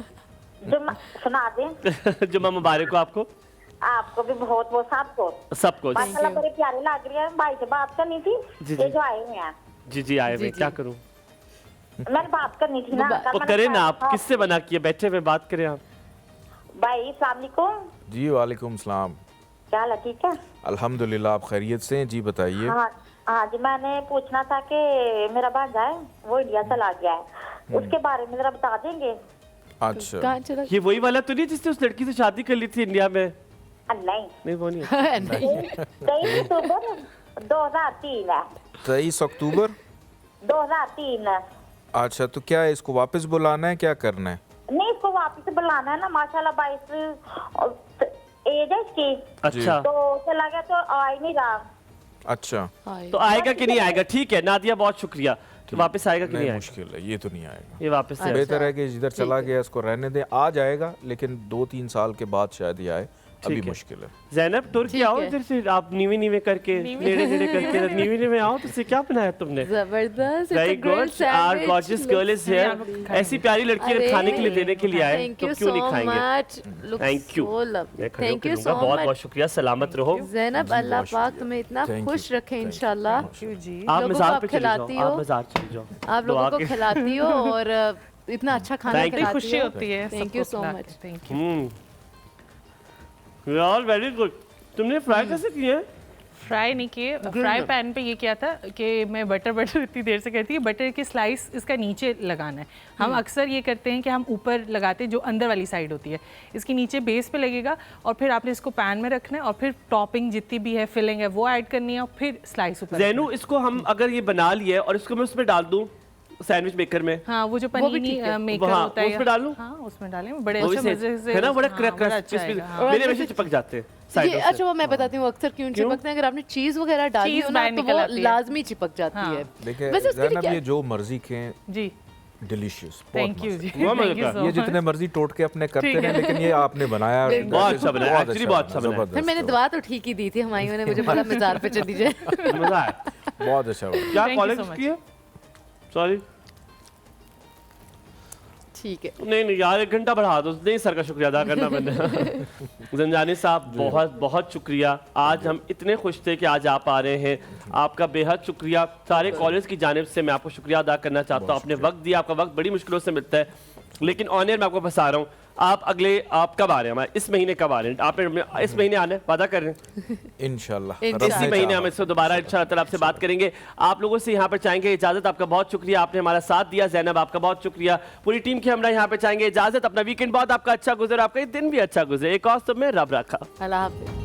सुना दें। जुम्मा मुबारक हो आपको। आपको भी बहुत बहुत सबको सबको माशाल्लाह बड़ी प्यारी लग रही है। भाई से बात करनी थी, जी, ये जी। जो आए हुए हैं, जी जी आए जी, हुए, जी। क्या करूं? मैंने बात करनी थी ना। वो करें ना आप, किससे बना किए? बैठे हुए बात करें आप। भाई अस्सलाम वालेकुम। जी वालेकुम सलाम। क्या हाल है? ठीक है अल्हम्दुलिल्लाह, आप खैरियत से हैं? जी बताइए। हाँ हाँ जी, मैंने पूछना था कि मेरा भांजा है वो इंडिया चला गया है, उसके बारे में जरा बता देंगे? अच्छा, कहाँ चला? ये वही वाला तो नहीं जिसने उस लड़की से शादी कर ली थी इंडिया में? नहीं नहीं वो नहीं है। नहीं। 23 अक्टूबर 2003 है। 23 अक्टूबर 2003। अच्छा, तो क्या है, इसको वापस बुलाना है, क्या करना है? नहीं, इसको वापस बुलाना है ना। माशाल्लाह 22 एज है इसकी, अच्छा तो चला गया तो आ ही नहीं रहा। अच्छा, तो आएगा कि नहीं आएगा? ठीक है नादिया, बहुत शुक्रिया। तो वापस आएगा कि नहीं नहीं आएगा? मुश्किल है, ये तो नहीं आएगा। ये वापस से बेहतर है कि जिधर चला ठीक है। गया इसको रहने दें। आ जाएगा लेकिन 2-3 साल के बाद शायद ये आए, अभी ठीक है। मुश्किल है। ज़ैनब तुर्की ठीक आओ है। इधर से, आप नीवे नीवे करके नेड़े नेड़े करके नीवे नीवे आओ। तो इसे क्या बनाया तुमने? जबरदस्त। Very good. Our gorgeous girl is here. ऐसी प्यारी लड़की अरे, खाने के लिए देने के लिए आए, थैंक तो यू क्यों सो नहीं खाएंगे? मच। Thank you। मैं खड़े थैंक होकर यू लूंगा। सो बहुत बहुत मच शुक्रिया, सलामत रहो। ज़ैनब, जी, अल्लाह बहुत पाक शुक्रिया। तुम्हें इतना Thank you, खुश रखे thank you, इंशाल्लाह। thank you। जी आप लोगों को मज़ार आप पे चले जाओ, खिलाती आप हो। मज़ार चले जाओ। आप लोगों को दुआ के- खिलाती हो और इतना अच्छा खाना Thank you। खिलाती खुशी हो। होती है। Thank you so much. Thank you. यार वेरी गुड। तुमने फ्राई कैसे किए? फ्राई नहीं किए, फ्राई पैन पे ये किया था कि मैं बटर इतनी देर से कहती है, बटर की स्लाइस इसका नीचे लगाना है। हम अक्सर ये करते हैं कि हम ऊपर लगाते हैं, जो अंदर वाली साइड होती है, इसकी नीचे बेस पे लगेगा और फिर आपने इसको पैन में रखना है और फिर टॉपिंग जितनी भी है, फिलिंग है, वो ऐड करनी है और फिर स्लाइस ऊपर। जैनू, इसको हम अगर ये बना लिया है और इसको मैं उसमें डाल दूं सैंडविच मेकर में। हाँ, वो जो पनीनी मेकर होता है, उसमें डालूं? हाँ, उसमें डालें, बड़े अच्छे मजे से है ना, बड़ा हाँ, क्रिस्पी। मेरे वैसे चिपक जाते हैं। अच्छा, वो मैं बताती हूँ अक्सर क्यों चिपकते हैं। अगर आपने चीज वगैरह डाली हो ना तो वो लाजमी चिपक जाती है। देखिए ये जो मर्जी के जी डिलीशियस, थैंक यू जी, ये जितने मर्जी टोट के अपने करते हैं, लेकिन ये आपने बनाया बहुत अच्छा बनाया, एक्चुअली बहुत अच्छा बनाया। फिर मैंने दुआ तो ठीक ही दी थी, हमारी ने मुझे बोला मज़ार पे चली जाए। मजा आया, बहुत अच्छा। क्या कॉलेज की है? सॉरी, ठीक है। नहीं यार, 1 घंटा बढ़ा दो। नहीं सर का शुक्रिया अदा करना मैंने। जंजानी साहब बहुत बहुत शुक्रिया। आज हम इतने खुश थे कि आज आप आ रहे हैं, आपका बेहद शुक्रिया। सारे कॉलेज की जानिब से मैं आपको शुक्रिया अदा करना चाहता हूँ। आपने वक्त दिया, आपका वक्त बड़ी मुश्किलों से मिलता है, लेकिन ऑन एयर मैं आपको फंसा रहा हूँ। आप कब आ रहे हैं हमारे, इस महीने कब आ रहे हैं? आप इस महीने आने वादा कर रहे हैं? इंशाल्लाह इसी महीने हम इससे दोबारा इंशाल्लाह आपसे बात करेंगे। आप लोगों से यहाँ पर चाहेंगे इजाजत। आपका बहुत शुक्रिया, आपने हमारा साथ दिया। ज़ैनब, आपका बहुत शुक्रिया। पूरी टीम के हमरा यहाँ पे चाहेंगे इजाजत। अपना वीकेंड बहुत आपका अच्छा गुजरे, आपका दिन भी अच्छा गुजरे। एक और सब में रब रखा। अल्लाह हाफ़िज़।